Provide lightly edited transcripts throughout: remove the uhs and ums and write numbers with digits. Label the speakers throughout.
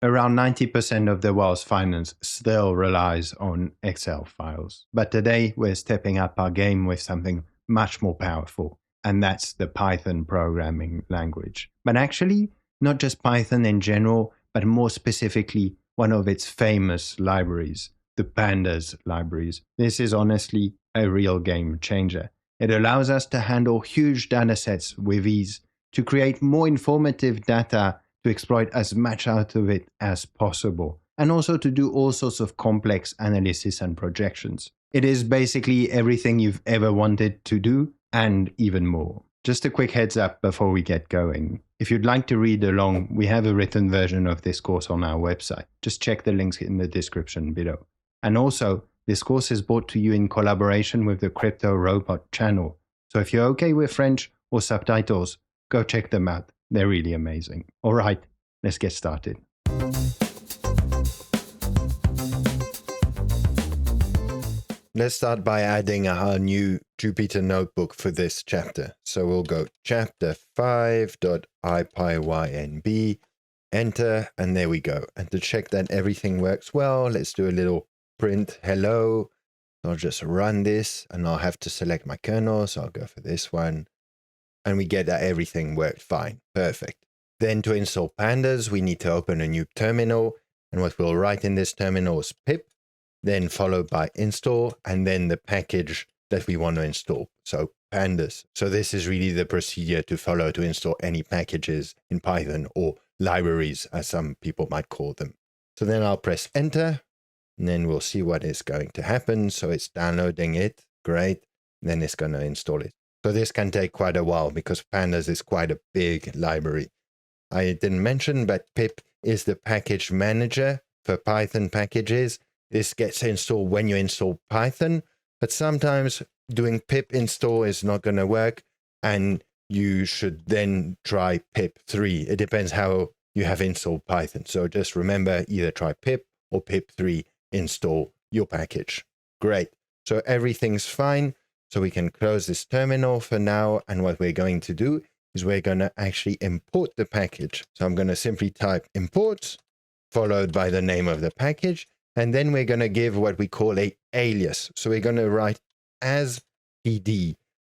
Speaker 1: Around 90% of the world's finance still relies on Excel files. But today we're stepping up our game with something much more powerful, and that's the Python programming language. But actually, not just Python in general, but more specifically, one of its famous libraries, the Pandas libraries. This is honestly a real game changer. It allows us to handle huge datasets with ease, to create more informative data, to exploit as much out of it as possible, and also to do all sorts of complex analysis and projections. It is basically everything you've ever wanted to do, and even more. Just a quick heads up before we get going. If you'd like to read along, we have a written version of this course on our website. Just check the links in the description below. And also, this course is brought to you in collaboration with the Crypto Robot channel. So if you're okay with French or subtitles, go check them out. They're really amazing. All right, let's get started. Let's start by adding our new Jupyter notebook for this chapter. So we'll go chapter 5.ipynb, enter, and there we go. And to check that everything works well, let's do a little print hello. I'll just run this and I'll have to select my kernel. So I'll go for this one. And we get that everything worked fine. Perfect. Then to install Pandas, we need to open a new terminal. And what we'll write in this terminal is pip, then followed by install, and then the package that we want to install. So Pandas. So this is really the procedure to follow to install any packages in Python, or libraries, as some people might call them. So then I'll press enter, and then we'll see what is going to happen. So it's downloading it. Great. Then it's going to install it. So this can take quite a while because Pandas is quite a big library. I didn't mention, but pip is the package manager for Python packages. This gets installed when you install Python, but sometimes doing pip install is not going to work, and you should then try pip3. It depends how you have installed Python. So just remember, either try pip or pip3 install your package. Great. So everything's fine. So we can close this terminal for now. And what we're going to do is we're going to actually import the package. So I'm going to simply type import, followed by the name of the package. And then we're going to give what we call an alias. So we're going to write as pd.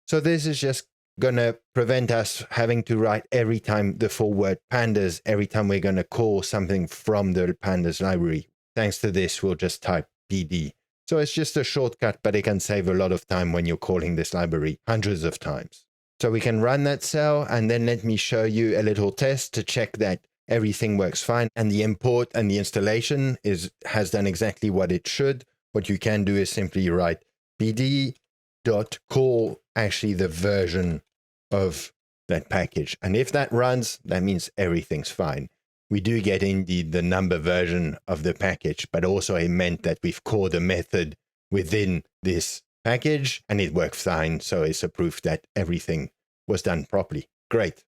Speaker 1: So this is just going to prevent us having to write every time the full word pandas, every time we're going to call something from the pandas library. Thanks to this, we'll just type pd. So it's just a shortcut, but it can save a lot of time when you're calling this library hundreds of times. So we can run that cell, and then let me show you a little test to check that everything works fine. And the import and the installation has done exactly what it should. What you can do is simply write pd.call, actually the version of that package. And if that runs, that means everything's fine. We do get indeed the number version of the package, but also it meant that we've called a method within this package and it worked fine. So it's a proof that everything was done properly. Great.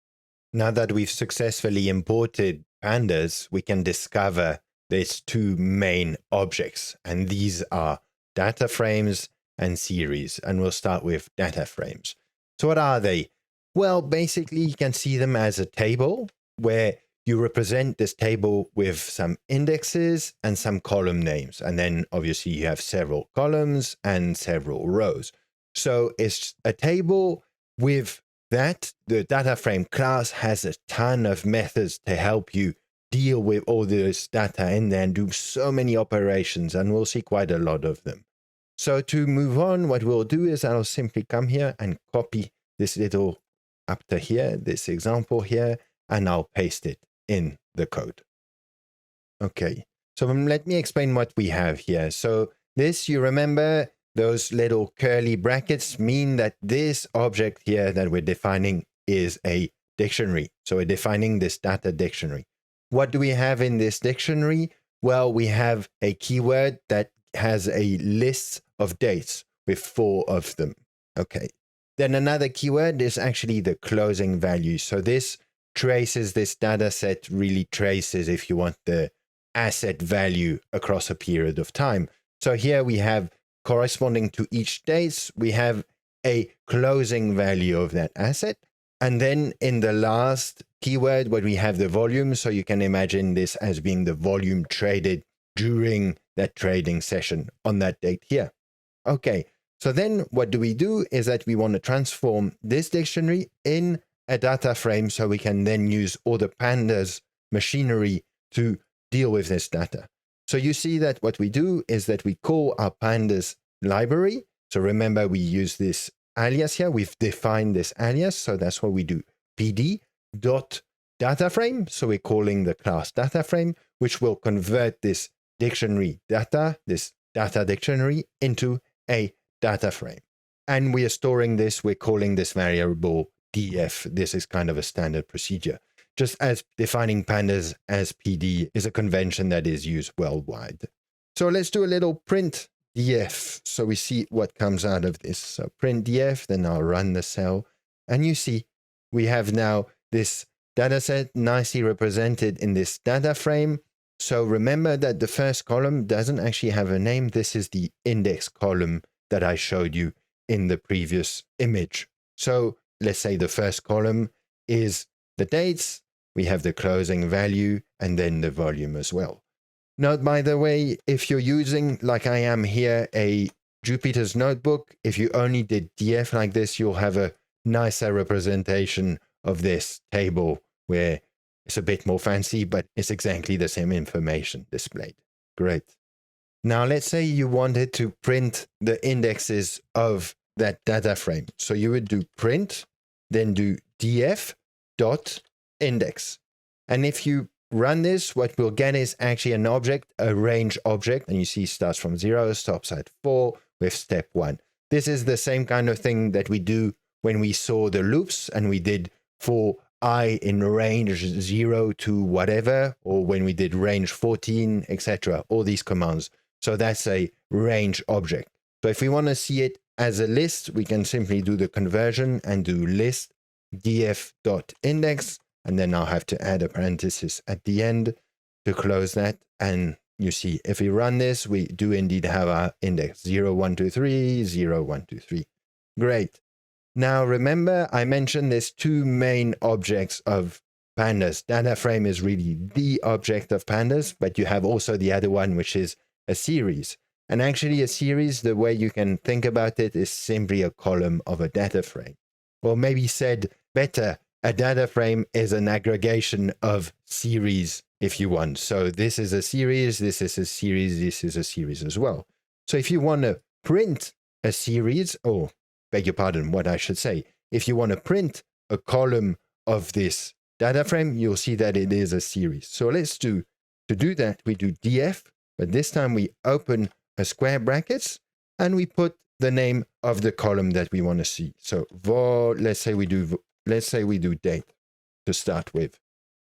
Speaker 1: Now that we've successfully imported Pandas, we can discover there's two main objects, and these are DataFrames and Series. And we'll start with DataFrames. So what are they? Well, basically you can see them as a table where you represent this table with some indexes and some column names. And then obviously you have several columns and several rows. So it's a table with that. The DataFrame class has a ton of methods to help you deal with all this data in there and do so many operations. And we'll see quite a lot of them. So to move on, what we'll do is I'll simply come here and copy this little up to here, this example here, and I'll paste it in the code. Okay, so let me explain what we have here. So this, you remember, those little curly brackets mean that this object here that we're defining is a dictionary. So we're defining this data dictionary. What do we have in this dictionary? Well, we have a keyword that has a list of dates with 4 of them. Okay, then another keyword is actually the closing value. So this traces, this data set really traces, if you want, the asset value across a period of time. So here we have, corresponding to each date, we have a closing value of that asset. And then in the last keyword, where we have the volume, so you can imagine this as being the volume traded during that trading session on that date here. Okay, so then what do we do is that we want to transform this dictionary in a data frame so we can then use all the Pandas machinery to deal with this data. So you see that what we do is that we call our Pandas library. So remember, we use this alias here. We've defined this alias. So that's what we do. pd.dataframe. So we're calling the class dataframe, which will convert this dictionary data, this data dictionary, into a data frame. And we are storing this. We're calling this variable df. This is kind of a standard procedure. Just as defining pandas as PD is a convention that is used worldwide. So let's do a little print df. So we see what comes out of this. So print df, then I'll run the cell. And you see we have now this dataset nicely represented in this data frame. So remember that the first column doesn't actually have a name. This is the index column that I showed you in the previous image. So let's say the first column is the dates. We have the closing value and then the volume as well. Note, by the way, if you're using, like I am here, a Jupyter's notebook, if you only did df like this, you'll have a nicer representation of this table where it's a bit more fancy, but it's exactly the same information displayed. Great. Now, let's say you wanted to print the indexes of that data frame. So you would do print, then do df.index. And if you run this, what we'll get is actually an object, a range object. And you see starts from 0, stops at 4 with step 1. This is the same kind of thing that we do when we saw the loops and we did for I in range 0 to whatever, or when we did range 14, etc. All these commands. So that's a range object. So if we want to see it as a list, we can simply do the conversion and do list df.index. And then I'll have to add a parenthesis at the end to close that. And you see, if we run this, we do indeed have our index 0, 1, 2, 3, 0, 1, 2, 3. Great. Now, remember, I mentioned there's two main objects of Pandas. Data frame is really the object of Pandas, but you have also the other one, which is a series. And actually, a series, the way you can think about it, is simply a column of a data frame. Or maybe said better, a data frame is an aggregation of series, if you want. So this is a series, this is a series, this is a series as well. So if you want to print a series, or beg your pardon, what I should say, if you want to print a column of this data frame, you'll see that it is a series. So let's do, to do that, we do df, but this time we open a square brackets and we put the name of the column that we want to see. So let's say we do date to start with.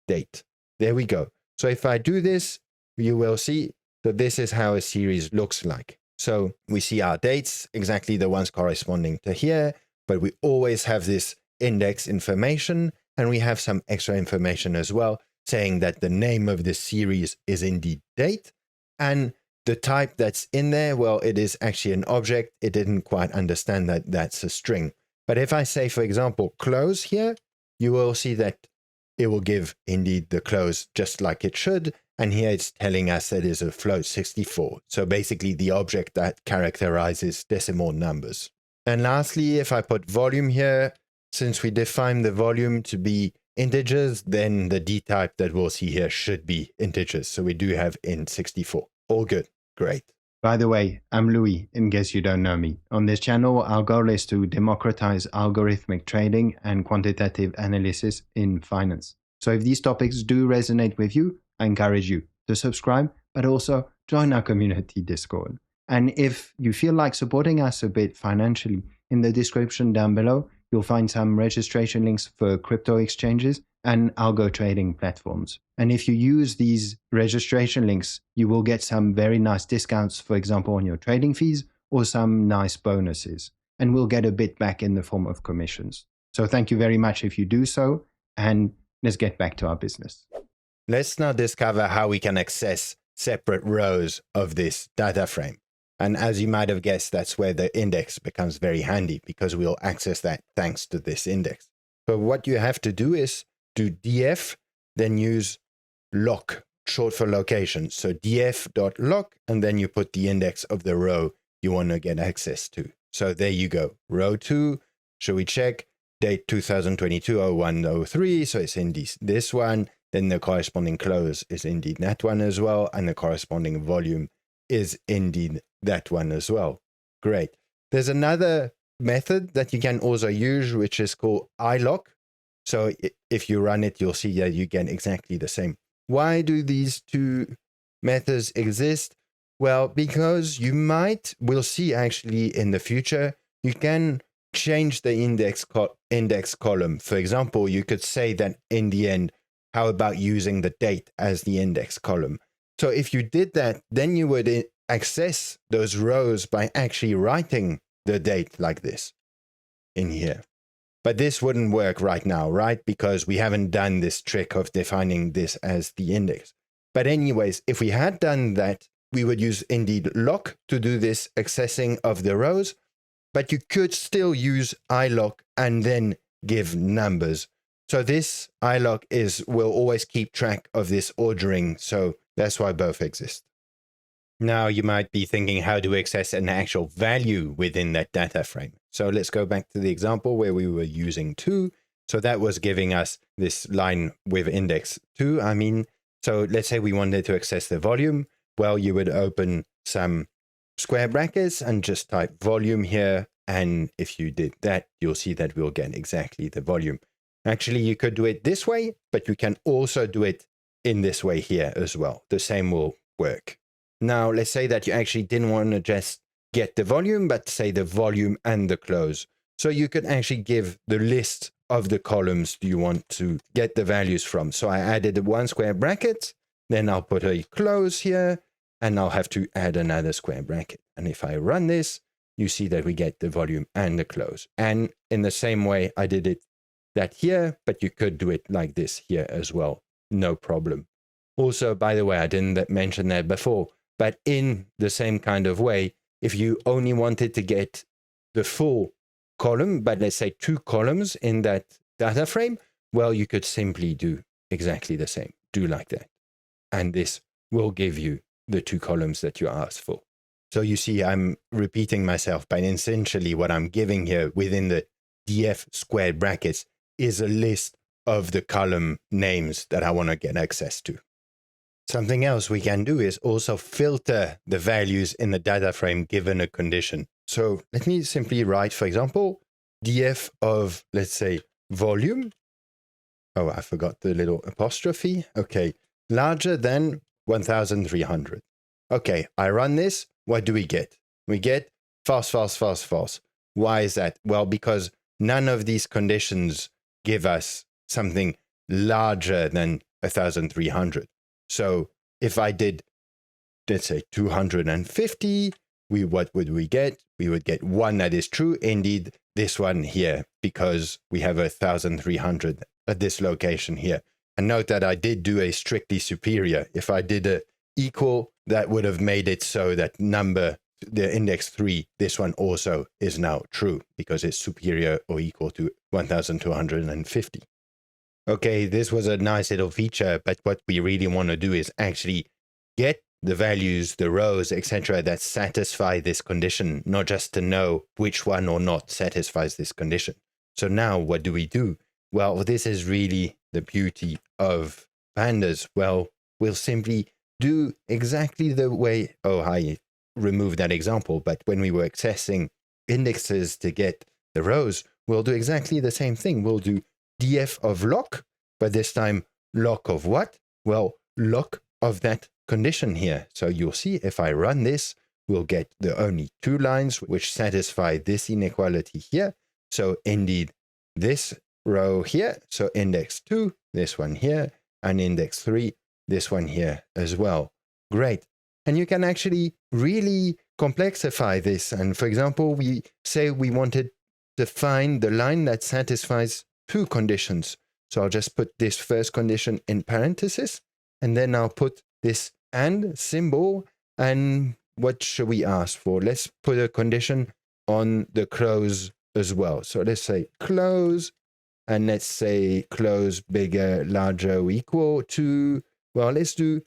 Speaker 1: Date. There we go. So if I do this, you will see that this is how a series looks like. So we see our dates, exactly the ones corresponding to here, but we always have this index information, and we have some extra information as well, saying that the name of the series is indeed date, and the type that's in there, well, it is actually an object. It didn't quite understand that that's a string. But if I say, for example, close here, you will see that it will give indeed the close just like it should. And here it's telling us that it's a float 64. So basically the object that characterizes decimal numbers. And lastly, if I put volume here, since we define the volume to be integers, then the D type that we'll see here should be integers. So we do have int 64. All good. Great.
Speaker 2: By the way, I'm Louis, in case you don't know me. On this channel, our goal is to democratize algorithmic trading and quantitative analysis in finance. So if these topics do resonate with you, I encourage you to subscribe, but also join our community Discord. And if you feel like supporting us a bit financially, in the description down below, you'll find some registration links for crypto exchanges and algo trading platforms. And if you use these registration links, you will get some very nice discounts, for example, on your trading fees or some nice bonuses. And we'll get a bit back in the form of commissions. So thank you very much if you do so. And let's get back to our business.
Speaker 1: Let's now discover how we can access separate rows of this data frame. And as you might have guessed, that's where the index becomes very handy, because we'll access that thanks to this index. So what you have to do is do df, then use lock, short for location. So df.lock, and then you put the index of the row you want to get access to. So there you go. Row 2, should we check? Date 2022-01-03, so it's indeed this one. Then the corresponding close is indeed that one as well, and the corresponding volume is indeed that one as well. Great. There's another method that you can also use, which is called ilock. So if you run it, you'll see that you get exactly the same. Why do these two methods exist? Well, because we'll see actually in the future, you can change the index column. For example, you could say that in the end, how about using the date as the index column? So if you did that, then you would access those rows by actually writing the date like this in here. But this wouldn't work right now, right? Because we haven't done this trick of defining this as the index. But anyways, if we had done that, we would use indeed lock to do this accessing of the rows. But you could still use ilock and then give numbers. So this ilock will always keep track of this ordering. So that's why both exist. Now you might be thinking, how do we access an actual value within that data frame? So let's go back to the example where we were using 2. So that was giving us this line with index 2. So let's say we wanted to access the volume. Well, you would open some square brackets and just type volume here. And if you did that, you'll see that we'll get exactly the volume. Actually, you could do it this way, but you can also do it in this way here as well. The same will work. Now, let's say that you actually didn't want to just get the volume, but say the volume and the close. So you could actually give the list of the columns you want to get the values from. So I added one square bracket, then I'll put a close here, and I'll have to add another square bracket. And if I run this, you see that we get the volume and the close. And in the same way, I did that here, but you could do it like this here as well. No problem. Also, by the way, I didn't mention that before, but in the same kind of way, if you only wanted to get the full column, but let's say 2 columns in that data frame, well, you could simply do exactly the same. Do like that. And this will give you the 2 columns that you asked for. So you see, I'm repeating myself, but essentially what I'm giving here within the df squared brackets is a list of the column names that I want to get access to. Something else we can do is also filter the values in the data frame given a condition. So let me simply write, for example, df of, let's say, volume. Oh, I forgot the little apostrophe. Okay, larger than 1,300. Okay, I run this. What do we get? We get false, false, false, false. Why is that? Well, because none of these conditions give us something larger than 1,300. So if I did, let's say 250, what would we get? We would get one that is true. Indeed, this one here, because we have 1,300 at this location here. And note that I did do a strictly superior. If I did a equal, that would have made it so that number, the index 3, this one also is now true because it's superior or equal to 1,250. Okay, this was a nice little feature, but what we really want to do is actually get the values, the rows, etc. that satisfy this condition, not just to know which one or not satisfies this condition. So now what do we do? Well, this is really the beauty of Pandas. Well, we'll simply do exactly the way, I removed that example, but when we were accessing indexes to get the rows, we'll do exactly the same thing. We'll do df of lock, but this time lock of what? Well, lock of that condition here. So you'll see if I run this, we'll get the only 2 lines which satisfy this inequality here. So indeed, this row here, so index 2, this one here, and index 3, this one here as well. Great. And you can actually really complexify this. And for example, we say we wanted to find the line that satisfies 2 conditions. So I'll just put this first condition in parentheses, and then I'll put this and symbol. And what should we ask for? Let's put a condition on the close as well. So let's say close, and let's say close, bigger, larger or equal to, well, let's do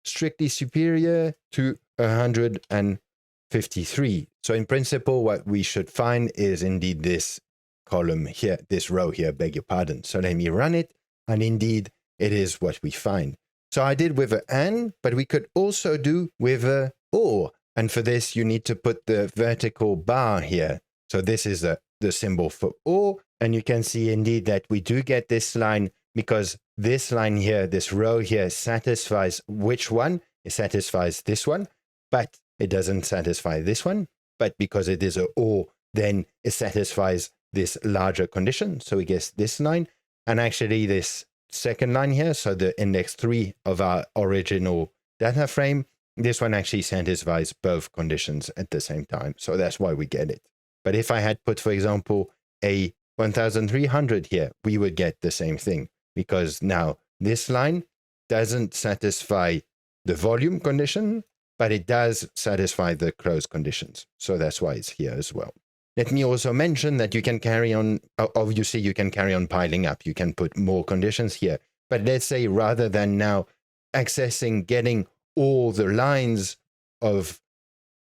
Speaker 1: strictly superior to 153. So in principle, what we should find is indeed this column here, this row here, beg your pardon. So let me run it, and indeed it is what we find. So I did with an and, but we could also do with a or. And for this, you need to put the vertical bar here. So this is the symbol for or, and you can see indeed that we do get this line because this line here, this row here, satisfies which one? It satisfies this one, but it doesn't satisfy this one. But because it is a or, then it satisfies this larger condition. So we get this line, and actually this second line here, so the index 3 of our original data frame, this one actually satisfies both conditions at the same time. So that's why we get it. But if I had put, for example, a 1300 here, we would get the same thing, because now this line doesn't satisfy the volume condition, but it does satisfy the close conditions. So that's why it's here as well. Let me also mention that you can carry on, obviously you can carry on piling up. You can put more conditions here. But let's say rather than now accessing, getting all the lines of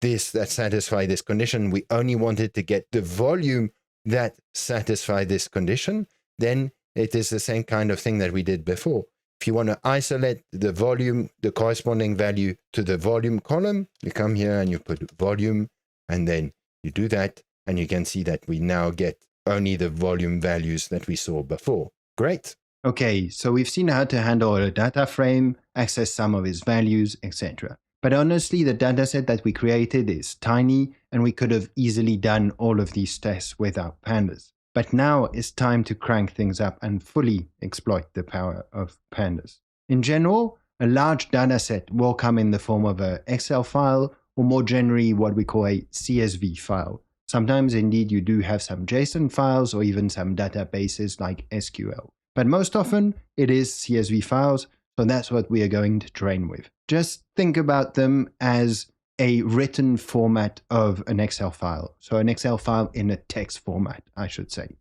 Speaker 1: this that satisfy this condition, we only wanted to get the volume that satisfy this condition, then it is the same kind of thing that we did before. If you want to isolate the volume, the corresponding value to the volume column, you come here and you put volume, and then you do that, and you can see that we now get only the volume values that we saw before. Great.
Speaker 2: Okay, so we've seen how to handle a data frame, access some of its values, etc. But honestly, the dataset that we created is tiny, and we could have easily done all of these tests without Pandas. But now it's time to crank things up and fully exploit the power of Pandas. In general, a large dataset will come in the form of an Excel file, or more generally what we call a CSV file. Sometimes indeed you do have some JSON files or even some databases like SQL. But most often it is CSV files, so that's what we are going to train with. Just think about them as a written format of an Excel file. So an Excel file in a text format, I should say.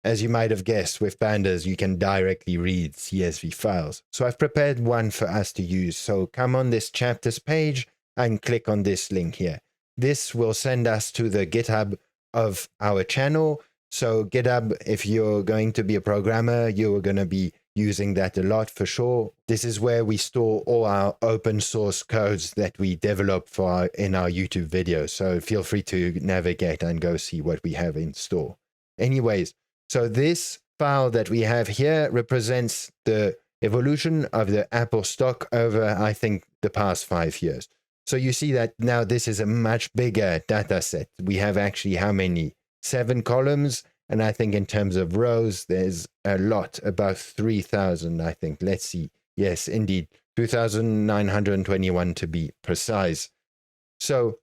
Speaker 1: As you might have guessed, with Pandas, you can directly read CSV files. So I've prepared one for us to use. So come on this chapters page and click on this link here. This will send us to the GitHub of our channel. So GitHub, if you're going to be a programmer, you're going to be using that a lot for sure. This is where we store all our open source codes that we develop for in our YouTube videos. So feel free to navigate and go see what we have in store. Anyways, so this file that we have here represents the evolution of the Apple stock over, I think, the past 5 years. So you see that now this is a much bigger data set. We have actually how many? 7 columns. And I think in terms of rows, there's a lot, about 3,000, I think. Let's see. Yes, indeed, 2,921 to be precise. So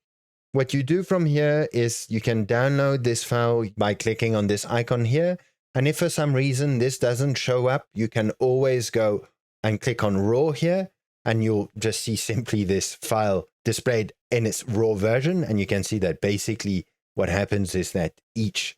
Speaker 1: what you do from here is you can download this file by clicking on this icon here. And if for some reason this doesn't show up, you can always go and click on raw here, and you'll just see simply this file displayed in its raw version. And you can see that basically what happens is that each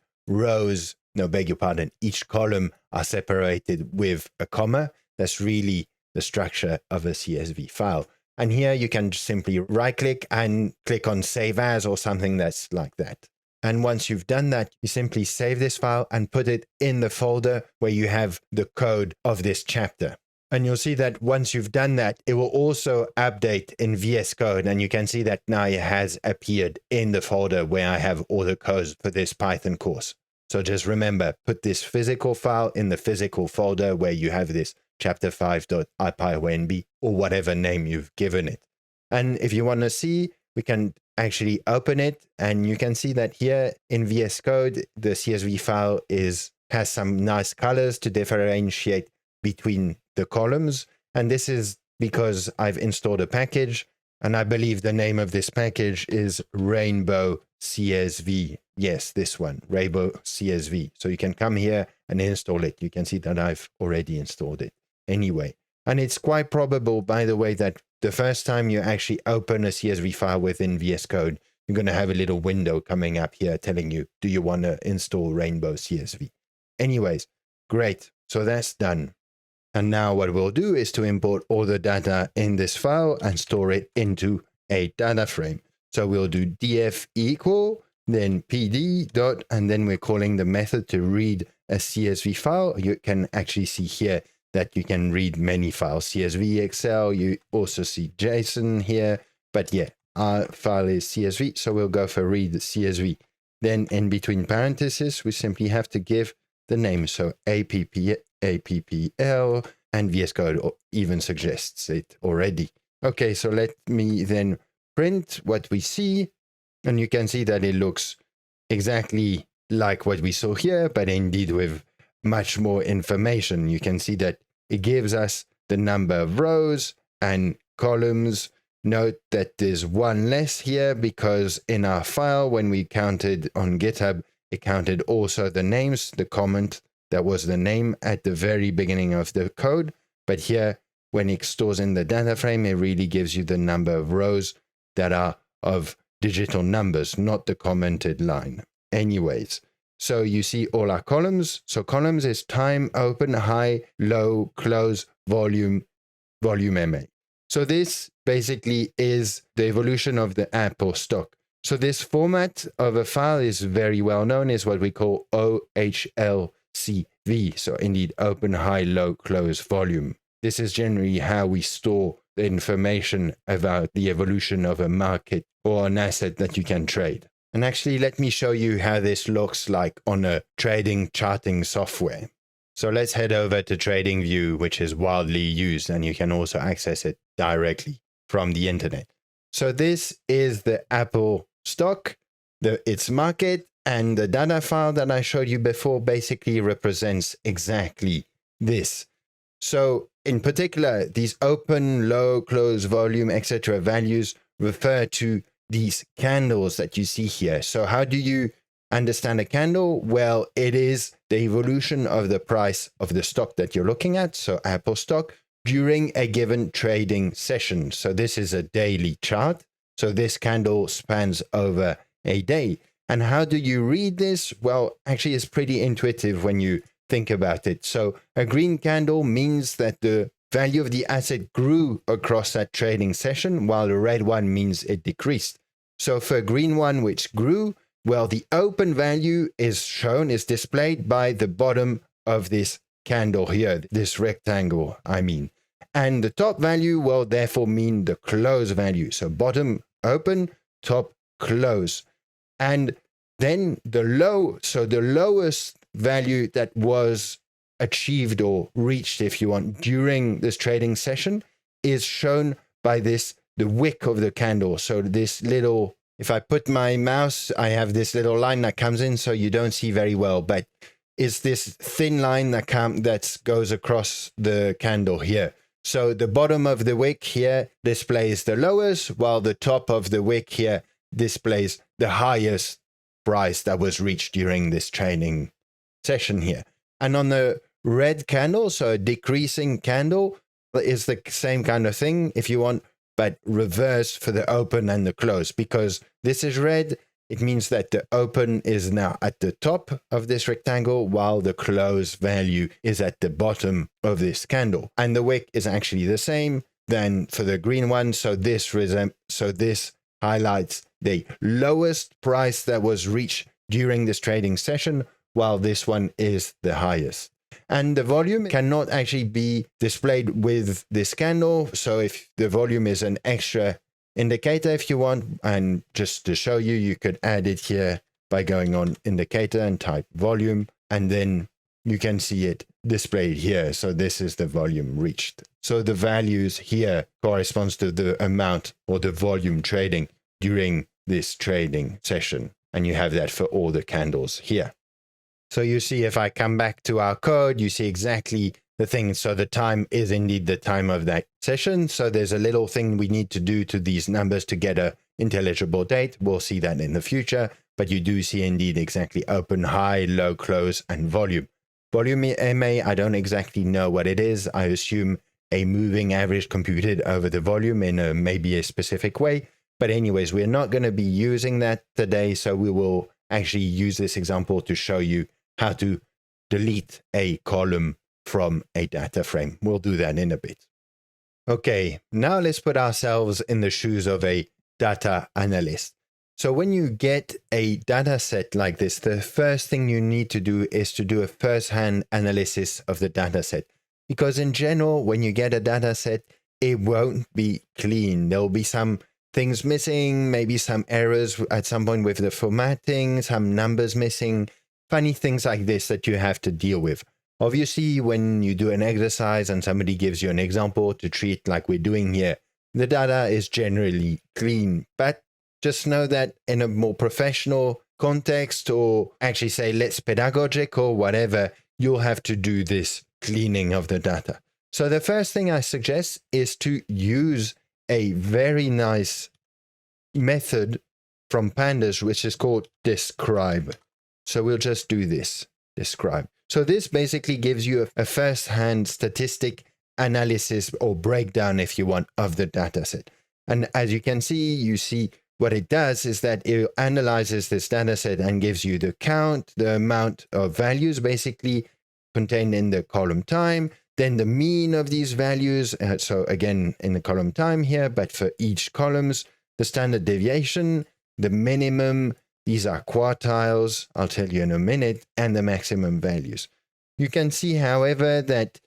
Speaker 1: each column are separated with a comma. That's really the structure of a CSV file. And here you can just simply right click and click on save as or something that's like that. And once you've done that, you simply save this file and put it in the folder where you have the code of this chapter. And you'll see that once you've done that, it will also update in VS Code. And you can see that now it has appeared in the folder where I have all the codes for this Python course. So just remember, put this physical file in the physical folder where you have this chapter5.ipynb or whatever name you've given it. And if you want to see, we can actually open it. And you can see that here in VS Code, the CSV file has some nice colors to differentiate between the columns. And this is because I've installed a package, and I believe the name of this package is Rainbow CSV. Yes, this one, Rainbow CSV. So you can come here and install it. You can see that I've already installed it anyway. And it's quite probable, by the way, that the first time you actually open a CSV file within VS Code, you're going to have a little window coming up here telling you, do you want to install Rainbow CSV? Anyways, Great. So that's done. And now what we'll do is to import all the data in this file and store it into a data frame. So we'll do df equal, then pd dot, and then we're calling the method to read a CSV file. You can actually see here that you can read many files, CSV, Excel, you also see JSON here, but yeah, our file is CSV, so we'll go for read CSV. Then in between parentheses, we simply have to give the name, so appl, and VS Code even suggests it already. Okay, so let me then print what we see, and you can see that it looks exactly like what we saw here, but indeed with much more information. You can see that it gives us the number of rows and columns. Note that there's one less here because in our file, when we counted on GitHub, it counted also the names, the comment that was the name at the very beginning of the code. But here, when it stores in the data frame, it really gives you the number of rows that are of digital numbers, not the commented line. Anyways, so you see all our columns. So columns is time, open, high, low, close, volume, MA. So this basically is the evolution of the app or stock. So this format of a file is very well known, is what we call OHLCV. So indeed, open, high, low, close, volume. This is generally how we store the information about the evolution of a market or an asset that you can trade. And actually, let me show you how this looks like on a trading charting software. So let's head over to TradingView, which is widely used, and you can also access it directly from the internet. So this is the Apple stock, its market, and the data file that I showed you before basically represents exactly this. So in particular, these open, low, close, volume, etc. values refer to these candles that you see here. So how do you understand a candle? Well, it is the evolution of the price of the stock that you're looking at, so Apple stock, during a given trading session. So this is a daily chart. So this candle spans over a day. And how do you read this? Well, actually, it's pretty intuitive when you think about it. So a green candle means that the value of the asset grew across that trading session, while the red one means it decreased. So for a green one, which grew, well, the open value is displayed by the bottom of this candle here, this rectangle, I mean. And the top value will therefore mean the close value. So bottom open, top close. And then the low, so the lowest value that was achieved or reached, if you want, during this trading session is shown by the wick of the candle. So this little, if I put my mouse, I have this little line that comes in, so you don't see very well, but it's this thin line that goes across the candle here. So the bottom of the wick here displays the lowest, while the top of the wick here displays the highest price that was reached during this trading session here. And on the red candle, so a decreasing candle, is the same kind of thing, if you want, but reverse for the open and the close. Because this is red, it means that the open is now at the top of this rectangle, while the close value is at the bottom of this candle. And the wick is actually the same than for the green one. So this highlights the lowest price that was reached during this trading session, while this one is the highest. And the volume cannot actually be displayed with this candle. So if the volume is an extra indicator, if you want, and just to show you, you could add it here by going on indicator and type volume, and then you can see it displayed here. So this is the volume reached. So the values here corresponds to the amount or the volume trading during this trading session. And you have that for all the candles here. So you see, if I come back to our code, you see exactly the thing. So the time is indeed the time of that session. So there's a little thing we need to do to these numbers to get a intelligible date. We'll see that in the future, but you do see indeed exactly open, high, low, close, and volume. Volume MA, I don't exactly know what it is. I assume a moving average computed over the volume in maybe a specific way. But anyways, we're not going to be using that today. So we will actually use this example to show you how to delete a column from a data frame. We'll do that in a bit. Okay, now let's put ourselves in the shoes of a data analyst. So when you get a data set like this, the first thing you need to do is to do a first-hand analysis of the data set. Because in general, when you get a data set, it won't be clean. There'll be some things missing, maybe some errors at some point with the formatting, some numbers missing, funny things like this that you have to deal with. Obviously, when you do an exercise and somebody gives you an example to treat like we're doing here, the data is generally clean. But just know that in a more professional context, or actually say less pedagogic or whatever, you'll have to do this cleaning of the data. So the first thing I suggest is to use a very nice method from Pandas, which is called describe. So we'll just do this, describe. So this basically gives you a first-hand statistic analysis or breakdown, if you want, of the dataset. And as you can see, you see what it does is that it analyzes this dataset and gives you the count, the amount of values basically contained in the column time, then the mean of these values. So again, in the column time here, but for each columns, the standard deviation, the minimum, these are quartiles, I'll tell you in a minute, and the maximum values. You can see, however, that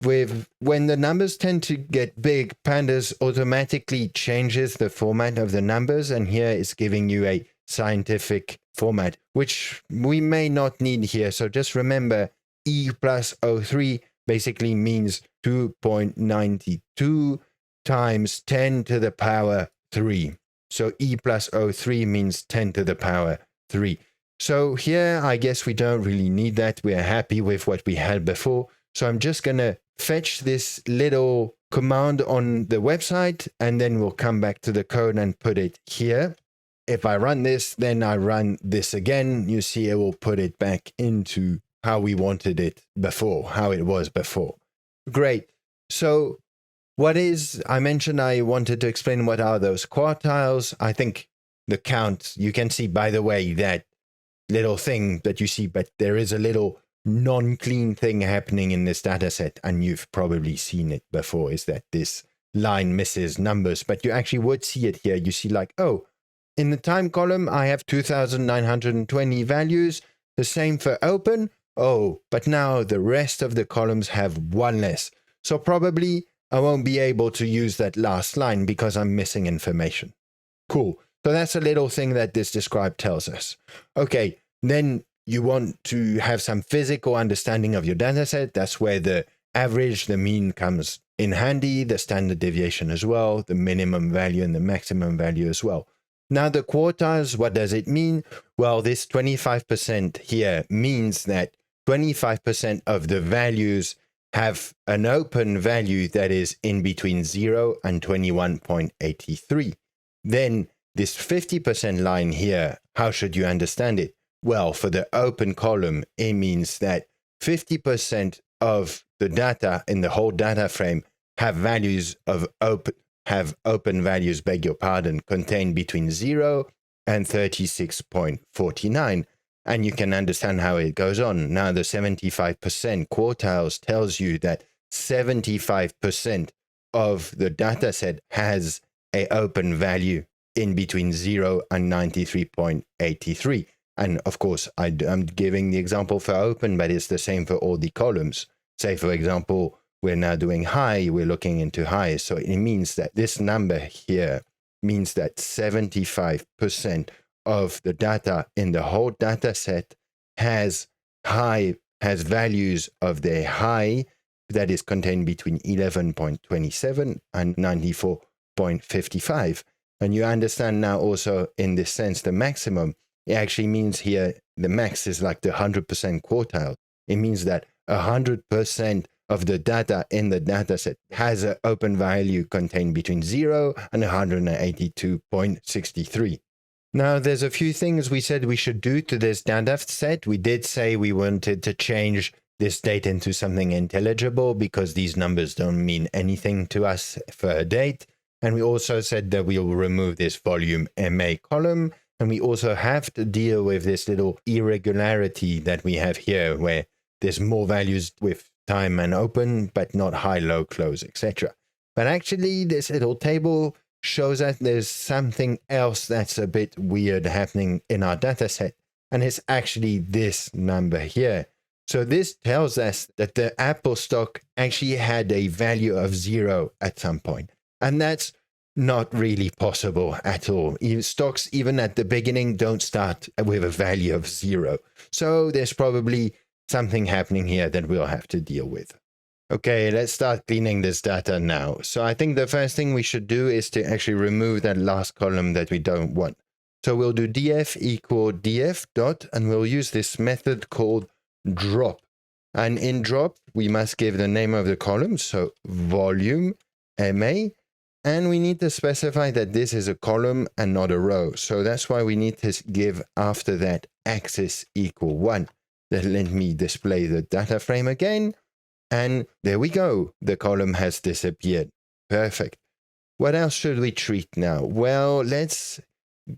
Speaker 1: when the numbers tend to get big, Pandas automatically changes the format of the numbers, and here it's giving you a scientific format, which we may not need here. So just remember, E plus 03 basically means 2.92 times 10 to the power 3. So E plus 03 means 10 to the power 3. So here, I guess we don't really need that. We're happy with what we had before. So I'm just going to fetch this little command on the website, and then we'll come back to the code and put it here. If I run this, then I run this again. You see, it will put it back into how we wanted it before, how it was before. Great. So I mentioned I wanted to explain what are those quartiles. I think the count, you can see, by the way, that little thing that you see, but there is a little non-clean thing happening in this data set, and you've probably seen it before, is that this line misses numbers, but you actually would see it here. You see like, oh, in the time column, I have 2,920 values, the same for open. Oh, but now the rest of the columns have one less. So probably I won't be able to use that last line because I'm missing information. Cool. So that's a little thing that this describe tells us. Okay, then you want to have some physical understanding of your dataset. That's where the average, the mean comes in handy, the standard deviation as well, the minimum value and the maximum value as well. Now the quartiles, what does it mean? Well, this 25% here means that 25% of the values have an open value that is in between 0 and 21.83. Then this 50% line here, how should you understand it? Well, for the open column, it means that 50% of the data in the whole data frame have open values, beg your pardon, contained between 0 and 36.49. And you can understand how it goes on. Now, the 75% quartiles tells you that 75% of the data set has an open value in between 0 and 93.83. And of course, I'm giving the example for open, but it's the same for all the columns. Say, for example, we're now doing high, we're looking into high. So it means that this number here means that 75% of the data in the whole data set has values of their high that is contained between 11.27 and 94.55. And you understand now also in this sense, the maximum, it actually means here, the max is like the 100% quartile. It means that 100% of the data in the dataset has an open value contained between 0 and 182.63. Now, there's a few things we said we should do to this data set. We did say we wanted to change this date into something intelligible because these numbers don't mean anything to us for a date. And we also said that we will remove this volume MA column. And we also have to deal with this little irregularity that we have here, where there's more values with time and open, but not high, low, close, etc. But actually, this little table shows that there's something else that's a bit weird happening in our data set. And it's actually this number here. So this tells us that the Apple stock actually had a value of 0 at some point. And that's not really possible at all. Stocks, even at the beginning, don't start with a value of 0. So there's probably something happening here that we'll have to deal with. Okay, let's start cleaning this data now. So I think the first thing we should do is to actually remove that last column that we don't want. So we'll do df equal df dot, and we'll use this method called drop. And in drop, we must give the name of the column, so volume, MA, and we need to specify that this is a column and not a row. So that's why we need to give after that axis equal 1. Then let me display the data frame again. And there we go. The column has disappeared. Perfect. What else should we treat now? Well, let's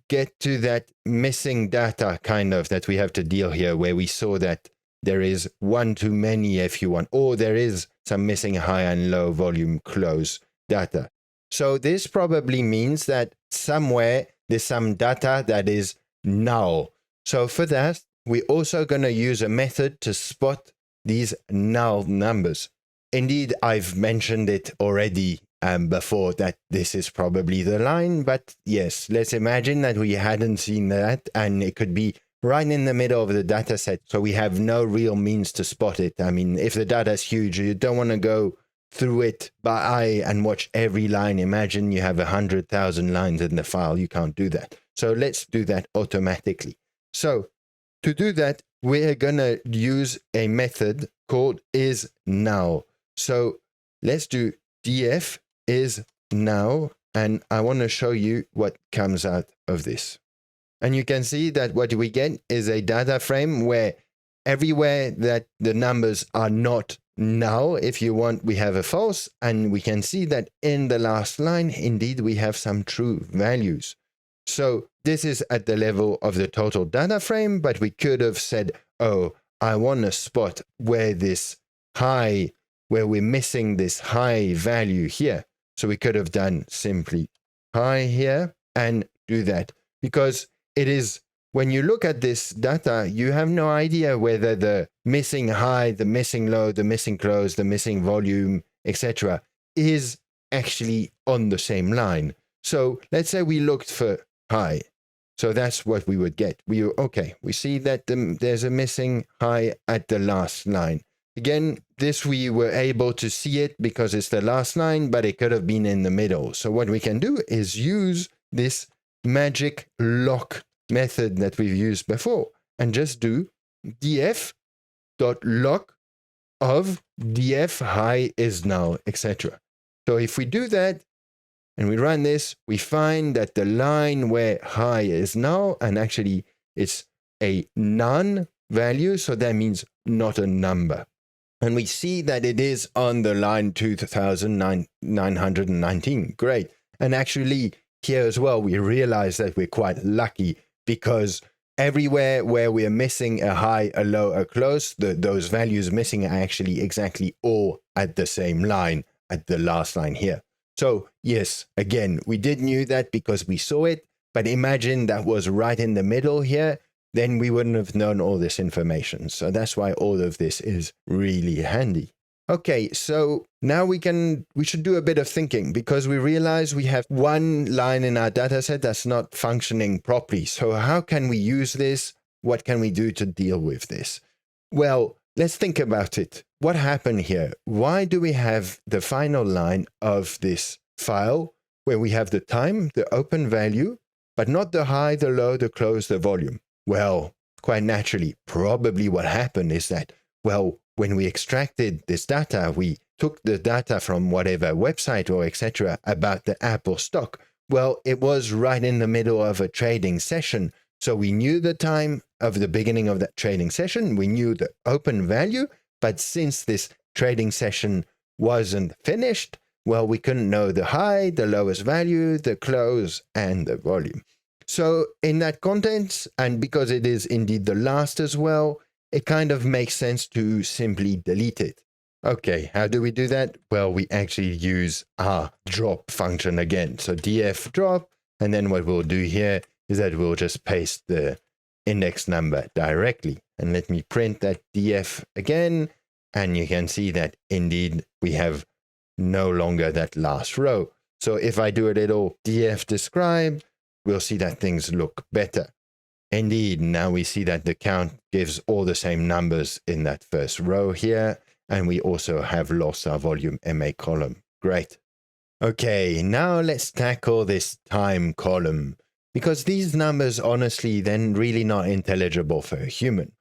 Speaker 1: get to that missing data kind of that we have to deal here, where we saw that there is one too many if you want, or there is some missing high and low volume close data. So this probably means that somewhere there's some data that is null. So for that, we're also going to use a method to spot these null numbers. Indeed, I've mentioned it already before that this is probably the line, but yes, let's imagine that we hadn't seen that and it could be right in the middle of the data set, so we have no real means to spot it. I mean, if the data is huge, you don't want to go through it by eye and watch every line. Imagine you have 100,000 lines in the file. You can't do that. So let's do that automatically. So to do that, we're going to use a method called isNow. So let's do df isNow, and I want to show you what comes out of this. And you can see that what we get is a data frame where everywhere that the numbers are not null, if you want, we have a false. And we can see that in the last line, indeed, we have some true values. So this is at the level of the total data frame, but we could have said, oh, I want to spot where this high, where we're missing this high value here. So we could have done simply high here and do that, because it is, when you look at this data, you have no idea whether the missing high, the missing low, the missing close, the missing volume, etc. is actually on the same line. So let's say we looked for high. So that's what we would get. We see that there's a missing high at the last line. Again, this we were able to see it because it's the last line, but it could have been in the middle. So what we can do is use this magic lock method that we've used before and just do df.lock of df high is null, etc. So if we do that and we run this, we find that the line where high is null, and actually it's a none value, so that means not a number. And we see that it is on the line 2919. Great. And actually here as well, we realize that we're quite lucky, because everywhere where we're missing a high, a low, a close, those values missing are actually exactly all at the same line at the last line here. So yes, again, we did knew that because we saw it, but imagine that was right in the middle here, then we wouldn't have known all this information. So that's why all of this is really handy. Okay, so now we should do a bit of thinking, because we realize we have one line in our data set that's not functioning properly. So how can we use this? What can we do to deal with this? Well, let's think about it. What happened here? Why do we have the final line of this file where we have the time, the open value, but not the high, the low, the close, the volume? Well, quite naturally, probably what happened is that, well, when we extracted this data, we took the data from whatever website or etc. about the Apple stock. Well, it was right in the middle of a trading session. So we knew the time of the beginning of that trading session. We knew the open value. But since this trading session wasn't finished, well, we couldn't know the high, the lowest value, the close, and the volume. So in that context, and because it is indeed the last as well, it kind of makes sense to simply delete it. Okay, how do we do that? Well, we actually use our drop function again. So df drop, and then what we'll do here is that we'll just paste the index number directly. And let me print that df again, and you can see that indeed we have no longer that last row. So if I do a little df describe, we'll see that things look better. Indeed, now we see that the count gives all the same numbers in that first row here, and we also have lost our volume MA column. Great. Okay, now let's tackle this time column, because these numbers, honestly, then really not intelligible for a human.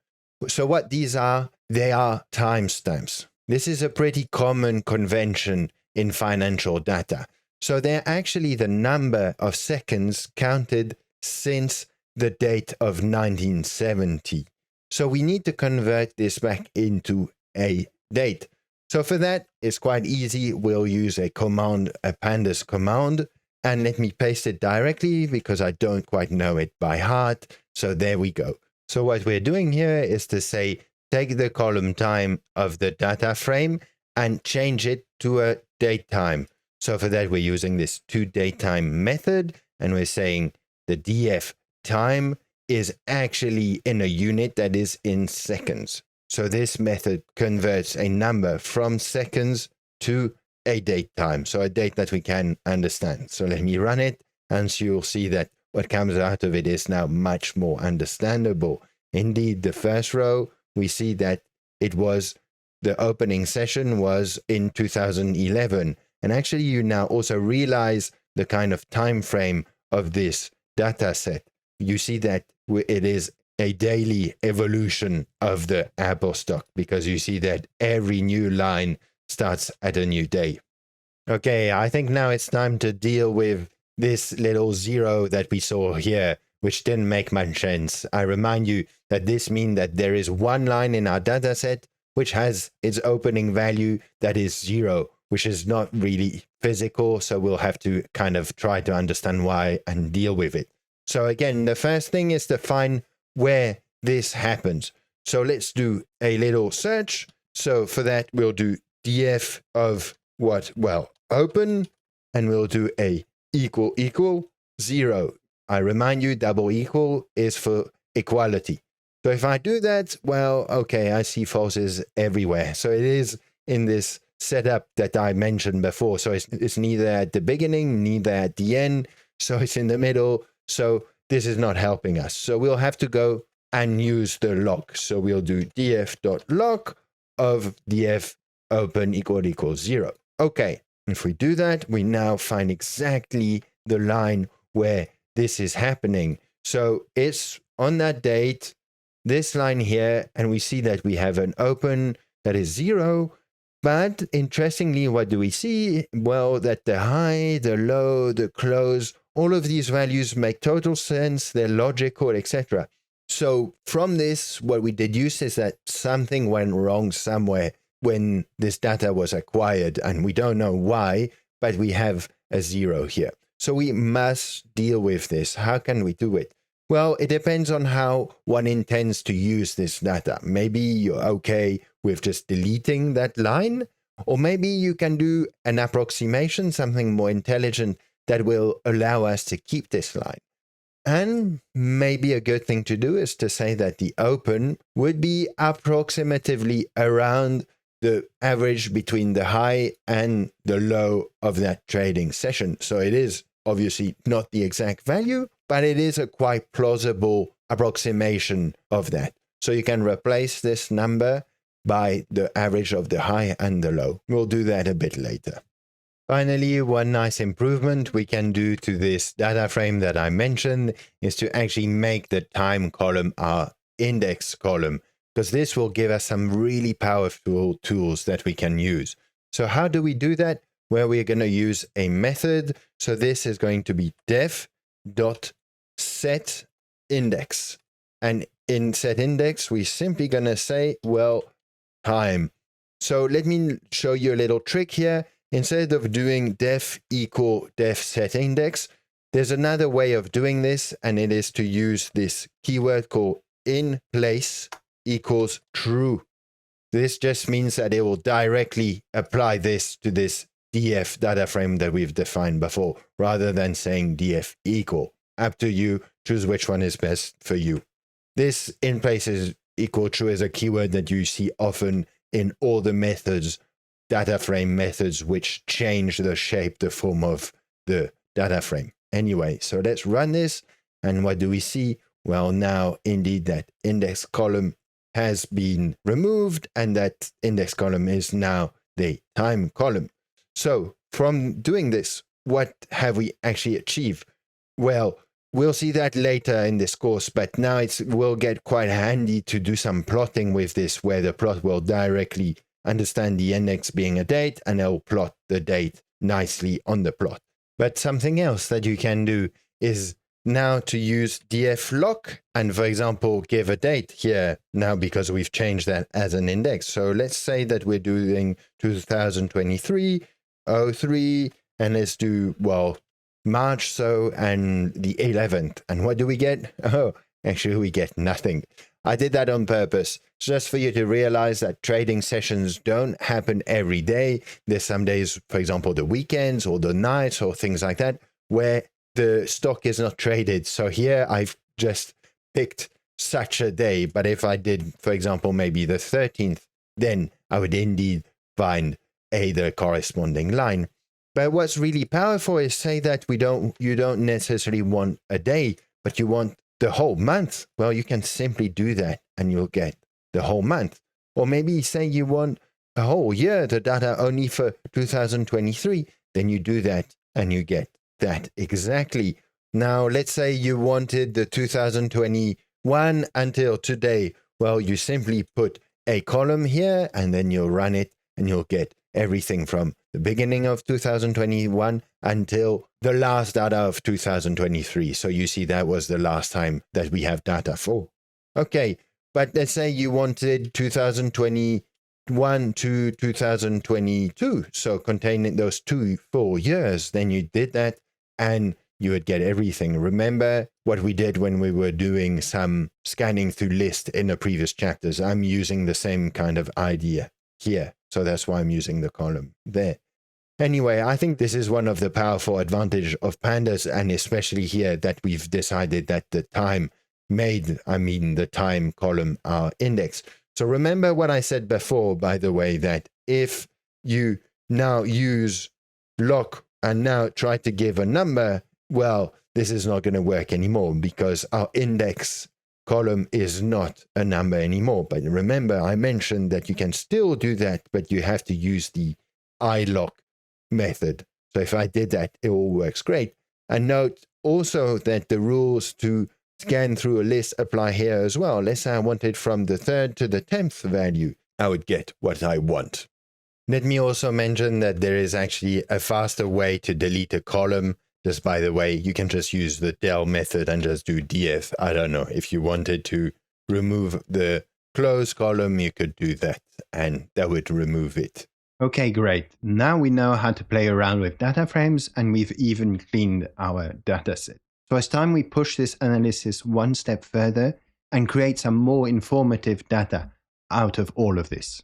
Speaker 1: So what these are, they are timestamps. This is a pretty common convention in financial data. So they're actually the number of seconds counted since the date of 1970. So we need to convert this back into a date. So for that, it's quite easy. We'll use a command, a Pandas command, and let me paste it directly because I don't quite know it by heart. So there we go. So what we're doing here is to say, take the column time of the data frame and change it to a date time. So for that, we're using this toDateTime method, and we're saying the df time is actually in a unit that is in seconds. So this method converts a number from seconds to a date time, so a date that we can understand. So let me run it, and so you'll see that what comes out of it is now much more understandable. Indeed, the first row, we see that it was, the opening session was in 2011. And actually, you now also realize the kind of time frame of this data set. You see that it is a daily evolution of the Apple stock, because you see that every new line starts at a new day. Okay, I think now it's time to deal with this little zero that we saw here, which didn't make much sense. I remind you that this means that there is one line in our data set which has its opening value that is 0, which is not really physical. So we'll have to kind of try to understand why and deal with it. So again, the first thing is to find where this happens. So let's do a little search. So for that, we'll do df of what? Well, open, and we'll do a equal 0. I remind you, double equal is for equality. So if I do that, well, okay, I see falses everywhere. So it is in this setup that I mentioned before. So it's neither at the beginning, neither at the end. So it's in the middle. So this is not helping us. So we'll have to go and use the lock. So we'll do df.lock of df open equals 0. Okay, if we do that, we now find exactly the line where this is happening. So it's on that date, this line here, and we see that we have an open that is 0. But interestingly, what do we see? Well, that the high, the low, the close, all of these values make total sense. They're logical, etc. So from this, what we deduce is that something went wrong somewhere when this data was acquired, and we don't know why, but we have a 0 here. So we must deal with this. How can we do it? Well, it depends on how one intends to use this data. Maybe you're okay with just deleting that line, or maybe you can do an approximation, something more intelligent that will allow us to keep this line. And maybe a good thing to do is to say that the open would be approximatively around the average between the high and the low of that trading session. So it is obviously not the exact value, but it is a quite plausible approximation of that. So you can replace this number by the average of the high and the low. We'll do that a bit later. Finally, one nice improvement we can do to this data frame that I mentioned is to actually make the time column our index column, because this will give us some really powerful tools that we can use. So how do we do that? Well, we're going to use a method. So this is going to be def.setIndex. And in setIndex, we're simply going to say, well, time. So let me show you a little trick here. Instead of doing def equal def setIndex, there's another way of doing this, and it is to use this keyword called in place equals true. This just means that it will directly apply this to this df data frame that we've defined before, rather than saying df equal. Up to you, choose which one is best for you. This in places equal true is a keyword that you see often in all the methods, data frame methods, which change the shape, the form of the data frame. Anyway, so let's run this. And what do we see? Well, now indeed that index column has been removed, and that index column is now the time column. So from doing this, what have we actually achieved? Well, we'll see that later in this course, but now it will get quite handy to do some plotting with this, where the plot will directly understand the index being a date, and it'll plot the date nicely on the plot. But something else that you can do is now to use dflock and, for example, give a date here now, because we've changed that as an index. So let's say that we're doing 2023, 03, and let's do, well, March, so, and the 11th. And what do we get? Oh, actually, we get nothing. I did that on purpose, just for you to realize that trading sessions don't happen every day. There's some days, for example, the weekends or the nights or things like that, where the stock is not traded. So here I've just picked such a day. But if I did, for example, maybe the 13th, then I would indeed find the corresponding line. But what's really powerful is say that you don't necessarily want a day, but you want the whole month. Well, you can simply do that and you'll get the whole month. Or maybe say you want a whole year, the data only for 2023, then you do that and you get that exactly. Now, let's say you wanted the 2021 until today. Well, you simply put a column here and then you'll run it and you'll get everything from the beginning of 2021 until the last data of 2023. So you see that was the last time that we have data for. Okay, but let's say you wanted 2021 to 2022. So containing those 2 full years, then you did that and you would get everything. Remember what we did when we were doing some scanning through list in the previous chapters. I'm using the same kind of idea here. So that's why I'm using the column there. Anyway, I think this is one of the powerful advantages of Pandas, and especially here that we've decided that the time the time column our index. So remember what I said before, by the way, that if you now use lock and now try to give a number, well, this is not going to work anymore because our index column is not a number anymore. But remember, I mentioned that you can still do that, but you have to use the ilock method. So if I did that, it all works great. And note also that the rules to scan through a list apply here as well. Let's say I wanted from the 3rd to the 10th value, I would get what I want. Let me also mention that there is actually a faster way to delete a column. Just by the way, you can just use the del method and just do df. I don't know, if you wanted to remove the close column, you could do that and that would remove it.
Speaker 2: Okay, great. Now we know how to play around with data frames, and we've even cleaned our dataset. So it's time we push this analysis one step further and create some more informative data out of all of this.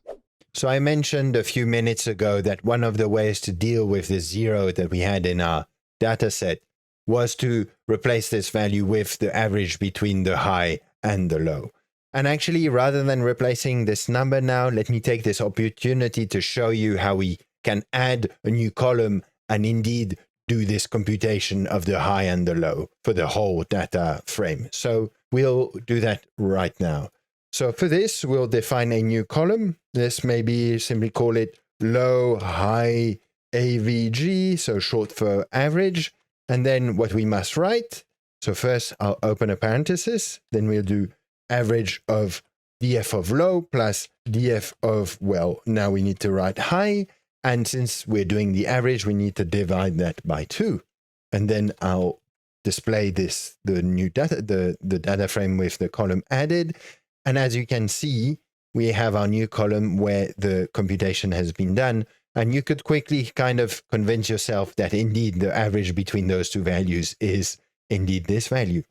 Speaker 1: So I mentioned a few minutes ago that one of the ways to deal with the 0 that we had in our dataset was to replace this value with the average between the high and the low. And actually, rather than replacing this number now, let me take this opportunity to show you how we can add a new column and indeed do this computation of the high and the low for the whole data frame. So we'll do that right now. So for this, we'll define a new column. Let's maybe simply call it low, high, AVG, so short for average. And then what we must write. So first I'll open a parenthesis, then we'll do average of df of low plus df of, well, now we need to write high. And since we're doing the average, we need to divide that by 2. And then I'll display this, the new data, the data frame with the column added. And as you can see, we have our new column where the computation has been done. And you could quickly kind of convince yourself that indeed the average between those two values is indeed this value.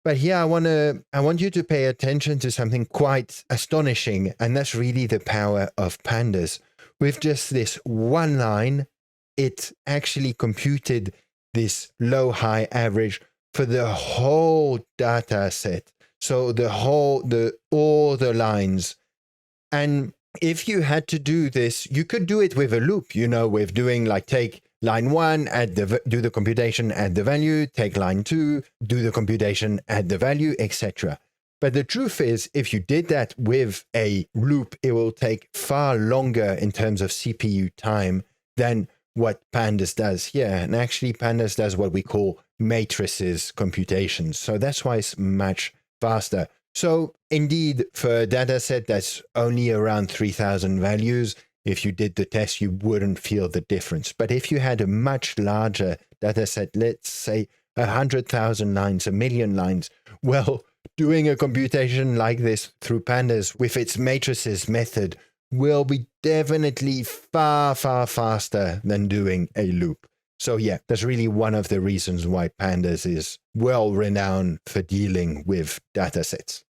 Speaker 1: But here I want you to pay attention to something quite astonishing, and that's really the power of Pandas. With just this one line, it actually computed this low-high average for the whole data set. So all the lines. And if you had to do this, you could do it with a loop, with doing like take line 1, do the computation, add the value, take line 2, do the computation, add the value, etc. But the truth is, if you did that with a loop, it will take far longer in terms of CPU time than what Pandas does here. And actually, Pandas does what we call matrices computations. So that's why it's much faster. So indeed, for a data set that's only around 3,000 values, if you did the test, you wouldn't feel the difference. But if you had a much larger data set, let's say 100,000 lines, 1 million lines, well, doing a computation like this through Pandas with its matrices method will be definitely far, far faster than doing a loop. So yeah, that's really one of the reasons why Pandas is well renowned for dealing with datasets.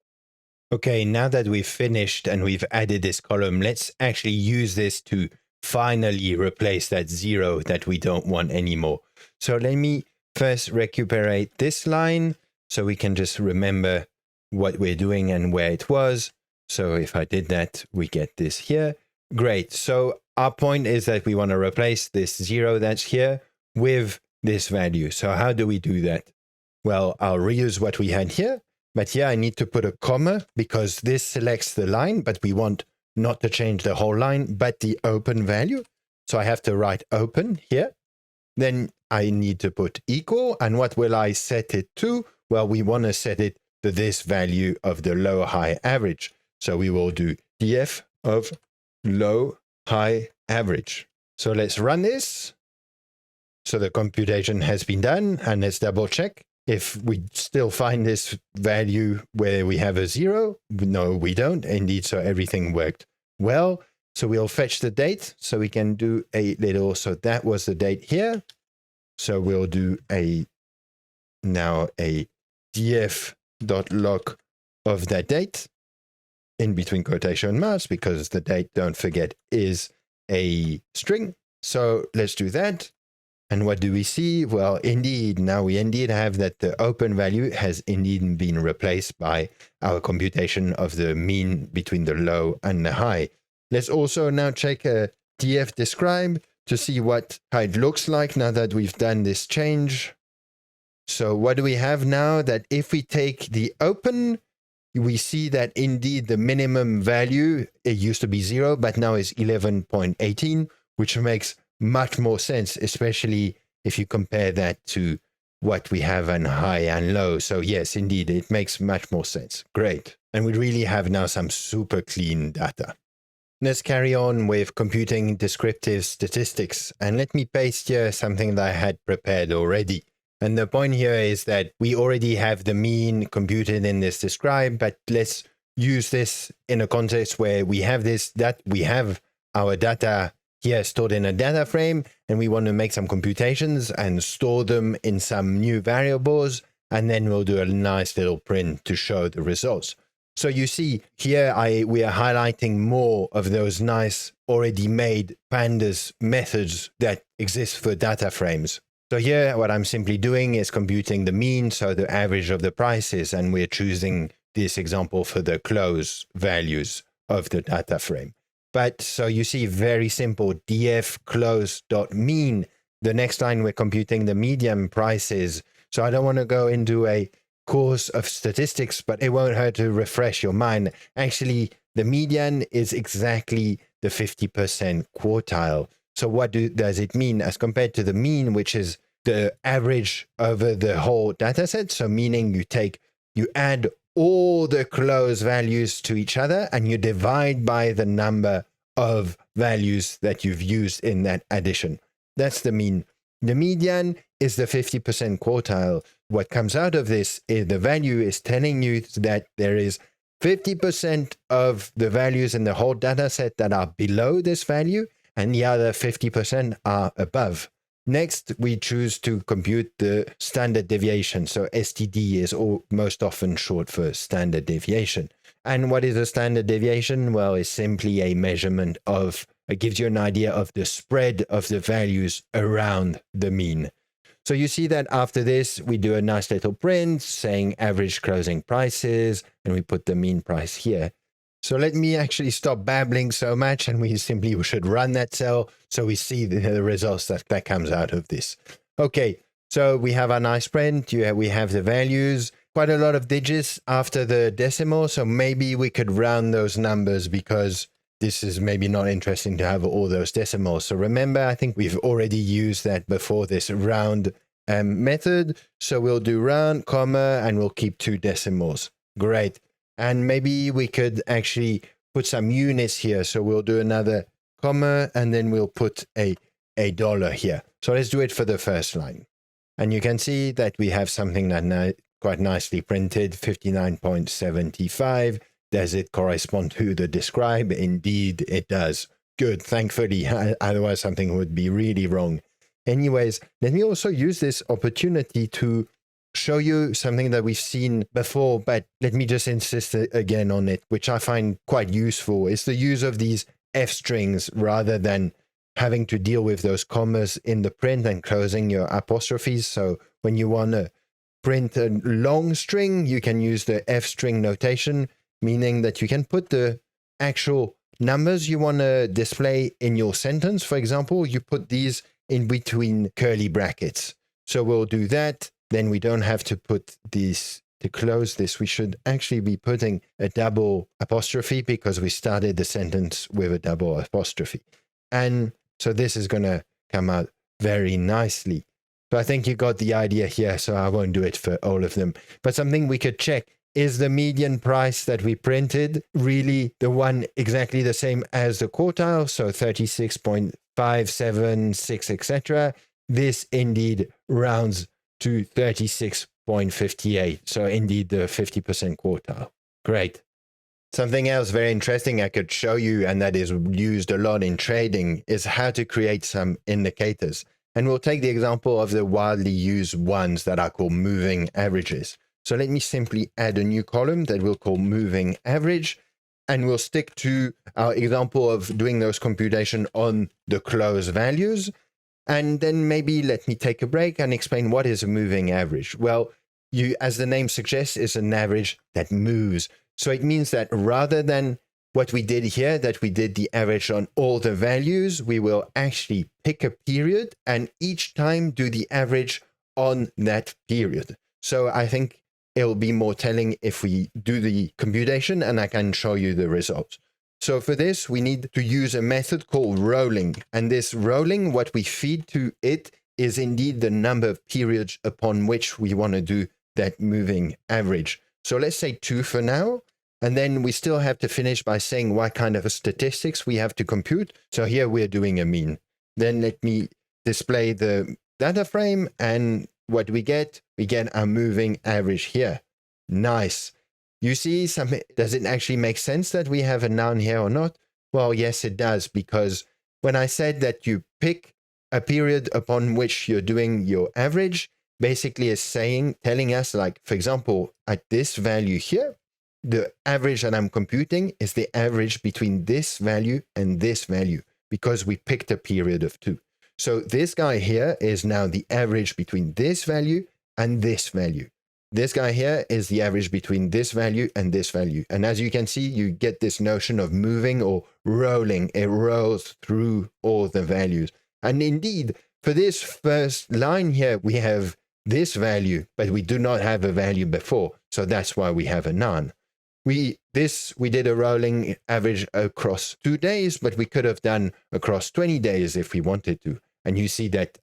Speaker 1: Okay, now that we've finished and we've added this column, let's actually use this to finally replace that 0 that we don't want anymore. So let me first recuperate this line so we can just remember what we're doing and where it was. So if I did that, we get this here. Great. So our point is that we want to replace this 0 that's here with this value. So how do we do that? Well, I'll reuse what we had here. But here I need to put a comma because this selects the line, but we want not to change the whole line, but the open value. So I have to write open here. Then I need to put equal. And what will I set it to? Well, we want to set it to this value of the low-high average. So we will do df of low-high average. So let's run this. So the computation has been done, and let's double check. If we still find this value where we have a 0, no, we don't. Indeed, so everything worked well. So we'll fetch the date. So we can do a little, so that was the date here. So we'll do now a df.log of that date in between quotation marks, because the date, don't forget, is a string. So let's do that. And what do we see? Well, indeed, now we indeed have that the open value has indeed been replaced by our computation of the mean between the low and the high. Let's also now check a df describe to see how it looks like now that we've done this change. So what do we have now? That if we take the open, we see that indeed the minimum value, it used to be 0, but now is 11.18, which makes much more sense, especially if you compare that to what we have on high and low. So yes, indeed, it makes much more sense. Great. And we really have now some super clean data. Let's carry on with computing descriptive statistics. And let me paste here something that I had prepared already. And the point here is that we already have the mean computed in this describe, but let's use this in a context where we have we have our data here stored in a data frame, and we want to make some computations and store them in some new variables, and then we'll do a nice little print to show the results. So you see here, we are highlighting more of those nice already made Pandas methods that exist for data frames. So here, what I'm simply doing is computing the mean, so the average of the prices, and we're choosing this example for the close values of the data frame. But so you see, very simple, df close.mean. The next line, we're computing the median prices. So I don't want to go into a course of statistics, but it won't hurt to refresh your mind. Actually, the median is exactly the 50% quartile. So what does it mean as compared to the mean, which is the average over the whole data set? So meaning you add all the close values to each other and you divide by the number of values that you've used in that addition. That's the mean. The median is the 50% quartile. What comes out of this is the value is telling you that there is 50% of the values in the whole data set that are below this value, and the other 50% are above. Next, we choose to compute the standard deviation. So STD is most often short for standard deviation. And what is a standard deviation? Well, it's simply a measurement of, it gives you an idea of the spread of the values around the mean. So you see that after this, we do a nice little print saying average closing prices, and we put the mean price here. So let me actually stop babbling so much, and we simply should run that cell so we see the results that comes out of this. Okay, so we have our nice print. We have the values, quite a lot of digits after the decimal. So maybe we could round those numbers because this is maybe not interesting to have all those decimals. So remember, I think we've already used that before, this round method. So we'll do round, comma, and we'll keep 2 decimals. Great. And maybe we could actually put some units here. So we'll do another comma, and then we'll put a dollar here. So let's do it for the first line. And you can see that we have something that quite nicely printed, 59.75. Does it correspond to the describe? Indeed, it does. Good, thankfully. Otherwise, something would be really wrong. Anyways, let me also use this opportunity to show you something that we've seen before, but let me just insist again on it, which I find quite useful. It's the use of these F strings rather than having to deal with those commas in the print and closing your apostrophes. So when you want to print a long string, you can use the F string notation, meaning that you can put the actual numbers you want to display in your sentence. For example, you put these in between curly brackets. So we'll do that. Then we don't have to put these to close this. We should actually be putting a double apostrophe because we started the sentence with a double apostrophe. And so this is going to come out very nicely. So I think you got the idea here, so I won't do it for all of them. But something we could check, is the median price that we printed really the one exactly the same as the quartile? So 36.576, etc. This indeed rounds to 36.58. So indeed the 50% quartile. Great. Something else very interesting I could show you, and that is used a lot in trading, is how to create some indicators. And we'll take the example of the widely used ones that are called moving averages. So let me simply add a new column that we'll call moving average, and we'll stick to our example of doing those computation on the close values. And then maybe let me take a break and explain what is a moving average. Well, as the name suggests, is an average that moves. So it means that rather than what we did here, that we did the average on all the values, we will actually pick a period and each time do the average on that period. So I think it'll be more telling if we do the computation and I can show you the results. So for this, we need to use a method called rolling. And this rolling, what we feed to it is indeed the number of periods upon which we want to do that moving average. So let's say 2 for now. And then we still have to finish by saying what kind of statistics we have to compute. So here we're doing a mean. Then let me display the data frame, and what we get a moving average here. Nice. You see something, does it actually make sense that we have a noun here or not? Well, yes, it does, because when I said that you pick a period upon which you're doing your average, basically is telling us, like, for example, at this value here, the average that I'm computing is the average between this value and this value, because we picked a period of 2. So this guy here is now the average between this value and this value. This guy here is the average between this value and this value. And as you can see, you get this notion of moving or rolling. It rolls through all the values. And indeed, for this first line here, we have this value, but we do not have a value before. So that's why we have a none. We did a rolling average across 2 days, but we could have done across 20 days if we wanted to. And you see that,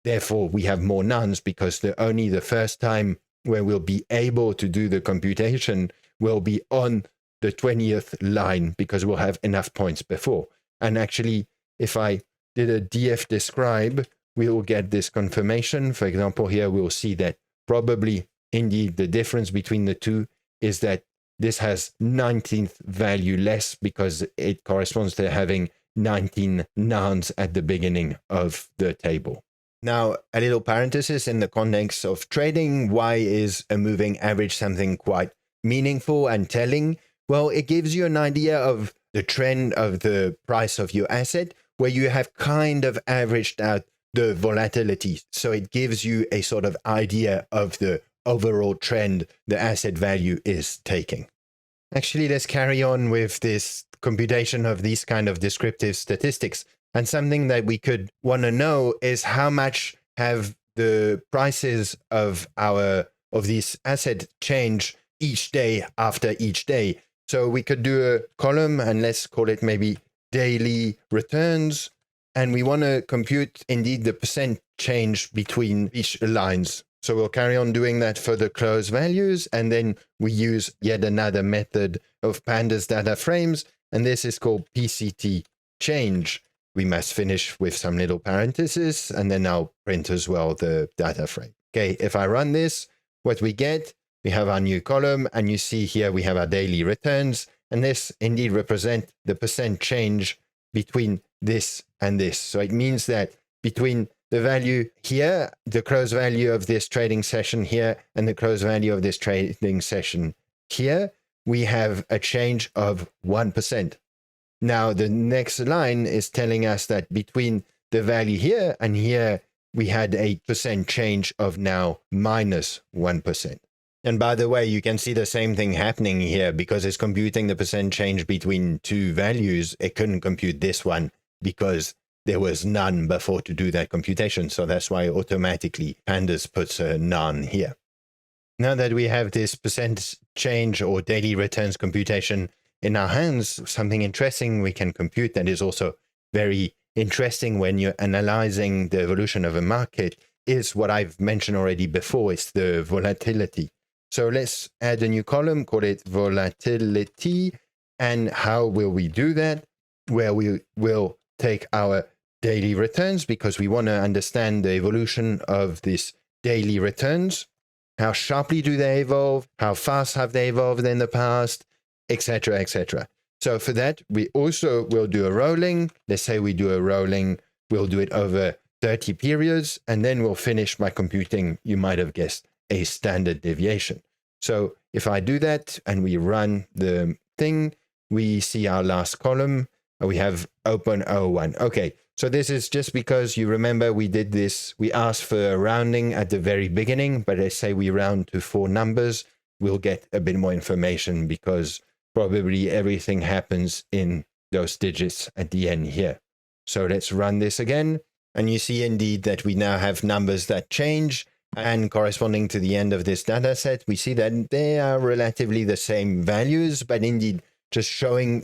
Speaker 1: therefore we have more nuns because only the first time where we'll be able to do the computation will be on the 20th line because we'll have enough points before. And actually, if I did a df describe, we will get this confirmation. For example, here we'll see that probably indeed the difference between the two is that this has 19th value less because it corresponds to having 19 nouns at the beginning of the table. Now, a little parenthesis in the context of trading. Why is a moving average something quite meaningful and telling? Well, it gives you an idea of the trend of the price of your asset, where you have kind of averaged out the volatility. So it gives you a sort of idea of the overall trend the asset value is taking. Actually, let's carry on with this computation of these kind of descriptive statistics. And something that we could want to know is how much have the prices of these assets changed each day after each day. So we could do a column, and let's call it maybe daily returns. And we want to compute indeed the percent change between each lines. So we'll carry on doing that for the close values. And then we use yet another method of Pandas data frames. And this is called PCT change. We must finish with some little parentheses, and then I'll print as well the data frame. Okay, if I run this, what we get, we have our new column, and you see here we have our daily returns, and this indeed represents the percent change between this and this. So it means that between the value here, the close value of this trading session here, and the close value of this trading session here, we have a change of 1%. Now, the next line is telling us that between the value here and here, we had a percent change of now minus 1%. And by the way, you can see the same thing happening here because it's computing the percent change between two values. It couldn't compute this one because there was none before to do that computation. So that's why automatically Pandas puts a none here. Now that we have this percent change or daily returns computation in our hands, something interesting we can compute that is also very interesting when you're analyzing the evolution of a market is what I've mentioned already before. It's the volatility. So let's add a new column, call it volatility. And how will we do that? Where we will take our daily returns because we want to understand the evolution of these daily returns. How sharply do they evolve? How fast have they evolved in the past? Etc., etc. So for that, we also will do a rolling. Let's say we do a rolling, we'll do it over 30 periods, and then we'll finish by computing, you might have guessed, a standard deviation. So if I do that and we run the thing, we see our last column. We have 0.01. Okay, so this is just because you remember we did this, we asked for a rounding at the very beginning, but let's say we round to 4 numbers, we'll get a bit more information because probably everything happens in those digits at the end here. So let's run this again. And you see indeed that we now have numbers that change, and corresponding to the end of this data set, we see that they are relatively the same values, but indeed just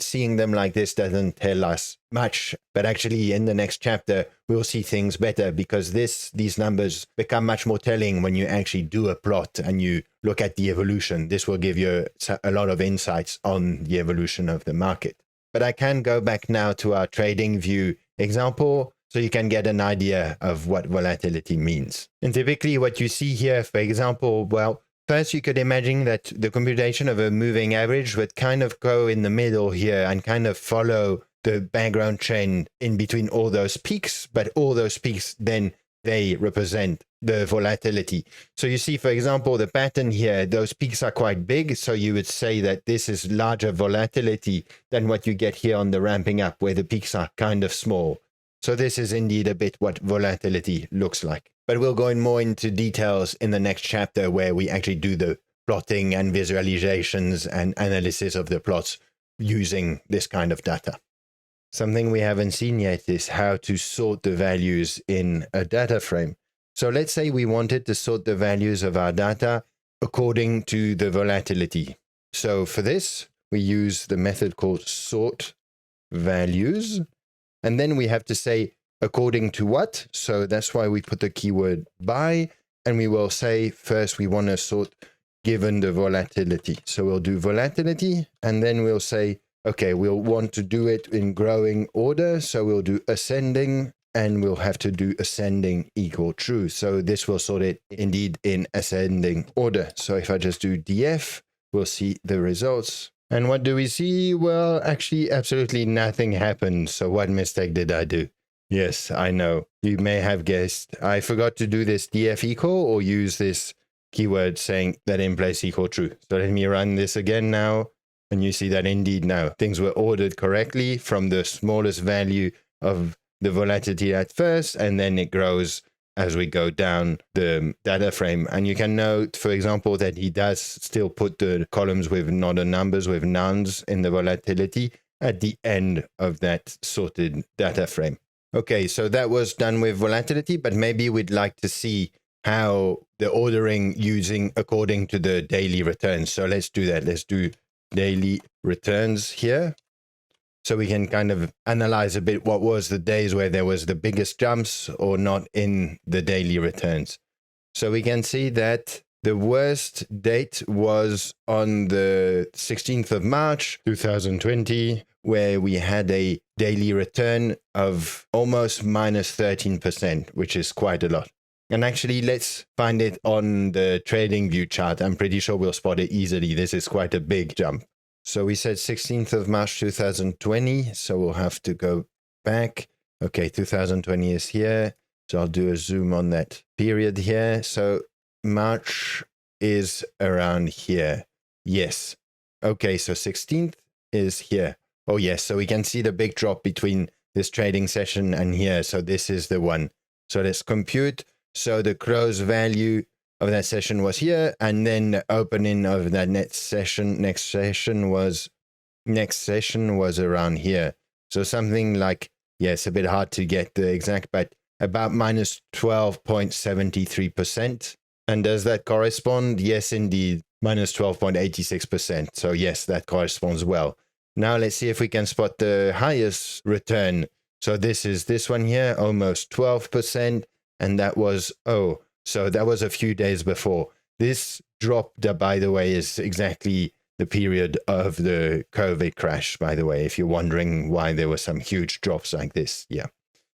Speaker 1: seeing them like this doesn't tell us much. But actually in the next chapter, we'll see things better because these numbers become much more telling when you actually do a plot and you look at the evolution. This will give you a lot of insights on the evolution of the market. But I can go back now to our trading view example so you can get an idea of what volatility means. And typically what you see here, for example, well, first you could imagine that the computation of a moving average would kind of go in the middle here and kind of follow the background trend in between all those peaks, but all those peaks then they represent the volatility. So you see, for example, the pattern here, those peaks are quite big. So you would say that this is larger volatility than what you get here on the ramping up where the peaks are kind of small. So this is indeed a bit what volatility looks like. But we'll go in more into details in the next chapter where we actually do the plotting and visualizations and analysis of the plots using this kind of data. Something we haven't seen yet is how to sort the values in a data frame. So let's say we wanted to sort the values of our data according to the volatility. So for this, we use the method called sort values. And then we have to say according to what. So that's why we put the keyword by. And we will say first we want to sort given the volatility. So we'll do volatility. And then we'll say, okay, we'll want to do it in growing order. So we'll do ascending. And we'll have to do ascending equal true. So this will sort it indeed in ascending order. So if I just do df, we'll see the results. And what do we see? Well, actually, absolutely nothing happened. So what mistake did I do? Yes, I know. You may have guessed. I forgot to do this df equal or use this keyword saying that in place equal true. So let me run this again now. And you see that indeed now things were ordered correctly from the smallest value of the volatility at first, and then it grows as we go down the data frame. And you can note, for example, that he does still put the columns with not a numbers, with nouns in the volatility at the end of that sorted data frame. Okay, so that was done with volatility, but maybe we'd like to see how the ordering using according to the daily returns. So let's do that. Let's do daily returns here. So we can kind of analyze a bit what was the days where there was the biggest jumps or not in the daily returns. So we can see that the worst date was on the 16th of March, 2020, where we had a daily return of almost minus 13%, which is quite a lot. And actually, let's find it on the trading view chart. I'm pretty sure we'll spot it easily. This is quite a big jump. So we said 16th of March, 2020. So we'll have to go back. Okay, 2020 is here. So I'll do a zoom on that period here. So March is around here. Yes. Okay, so 16th is here. Oh, yes. So we can see the big drop between this trading session and here. So this is the one. So let's compute. So the close value of that session was here. And then the opening of that next session was around here. So something like, yes, a bit hard to get the exact, but about minus 12.73%. And does that correspond? Yes, indeed, minus 12.86%. So yes, that corresponds well. Now let's see if we can spot the highest return. So this is this one here, almost 12%. And that was, so that was a few days before. This drop, by the way, is exactly the period of the COVID crash, by the way, if you're wondering why there were some huge drops like this. Yeah.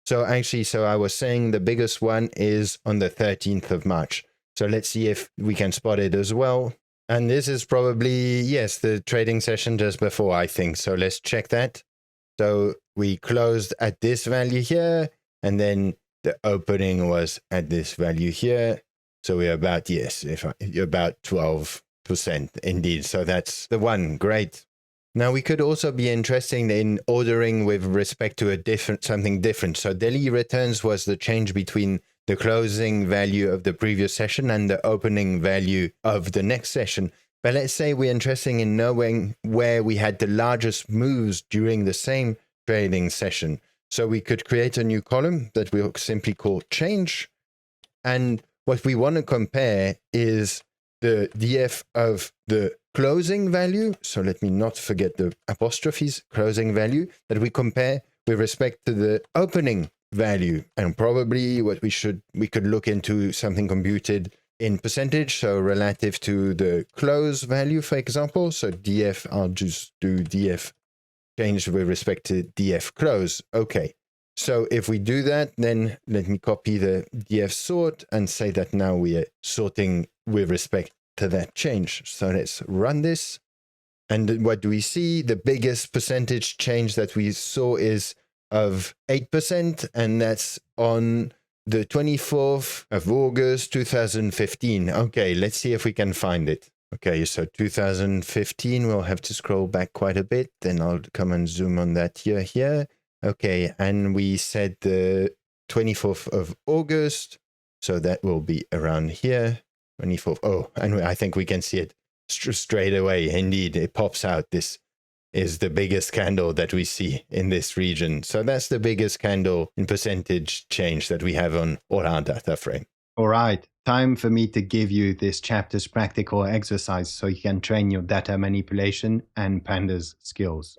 Speaker 1: So actually, so I was saying the biggest one is on the 13th of March. So let's see if we can spot it as well. And this is probably, yes, the trading session just before, I think. So let's check that. So we closed at this value here, and then the opening was at this value here. So we're about, yes, about 12% indeed. So that's the one. Great. Now we could also be interested in ordering with respect to something different. So daily returns was the change between the closing value of the previous session and the opening value of the next session. But let's say we're interested in knowing where we had the largest moves during the same trading session. So we could create a new column that we'll simply call change. And what we want to compare is the DF of the closing value. So let me not forget the apostrophes, closing value, that we compare with respect to the opening value. And probably what we could look into something computed in percentage. So relative to the close value, for example. So DF, I'll just do DF change with respect to DF close. Okay. So if we do that, then let me copy the DF sort and say that now we are sorting with respect to that change. So let's run this. And what do we see? The biggest percentage change that we saw is of 8%, and that's on the 24th of August, 2015. Okay, let's see if we can find it. Okay, so 2015, we'll have to scroll back quite a bit. Then I'll come and zoom on that here. Okay, and we said the 24th of August. So that will be around here. 24th. Oh, and I think we can see it straight away. Indeed, it pops out. This is the biggest candle that we see in this region. So that's the biggest candle in percentage change that we have on all our data frame.
Speaker 2: All right, time for me to give you this chapter's practical exercise so you can train your data manipulation and Pandas skills.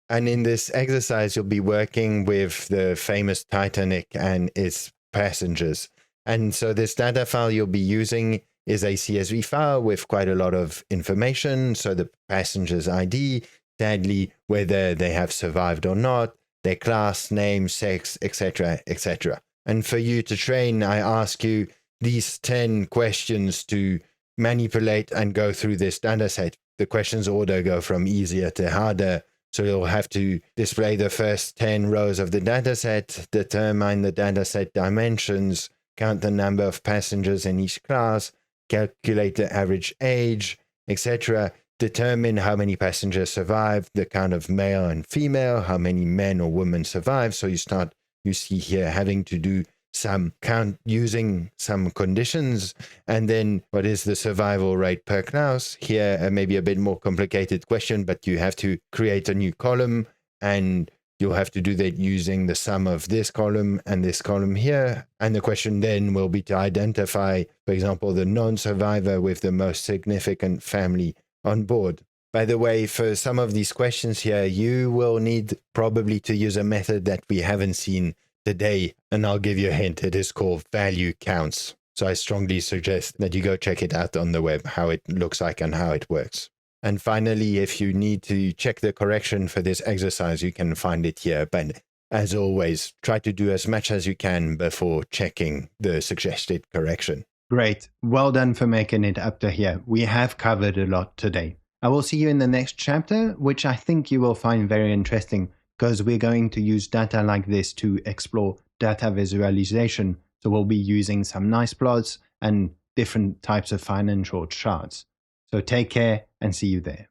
Speaker 1: And in this exercise, you'll be working with the famous Titanic and its passengers. And so this data file you'll be using is a CSV file with quite a lot of information. So the passenger's ID, sadly, whether they have survived or not, their class, name, sex, etc., etc. And for you to train, I ask you these 10 questions to manipulate and go through this data set. The questions order go from easier to harder So you'll have to display the first 10 rows of the dataset, determine the dataset dimensions, count the number of passengers in each class, calculate the average age, etc., determine how many passengers survived, the count of male and female, how many men or women survived. So you see here having to do some count using some conditions, and then what is the survival rate per class? Here, maybe a bit more complicated question, but you have to create a new column, and you'll have to do that using the sum of this column and this column here. And the question then will be to identify, for example, the non-survivor with the most significant family on board. By the way, for some of these questions here, you will need probably to use a method that we haven't seen today, and I'll give you a hint. It is called value counts. So I strongly suggest that you go check it out on the web, how it looks like and how it works. And finally, if you need to check the correction for this exercise, you can find it here. But as always, try to do as much as you can before checking the suggested correction.
Speaker 2: Great. Well done for making it up to here. We have covered a lot today. I will see you in the next chapter, which I think you will find very interesting because we're going to use data like this to explore data visualization. So we'll be using some nice plots and different types of financial charts. So take care and see you there.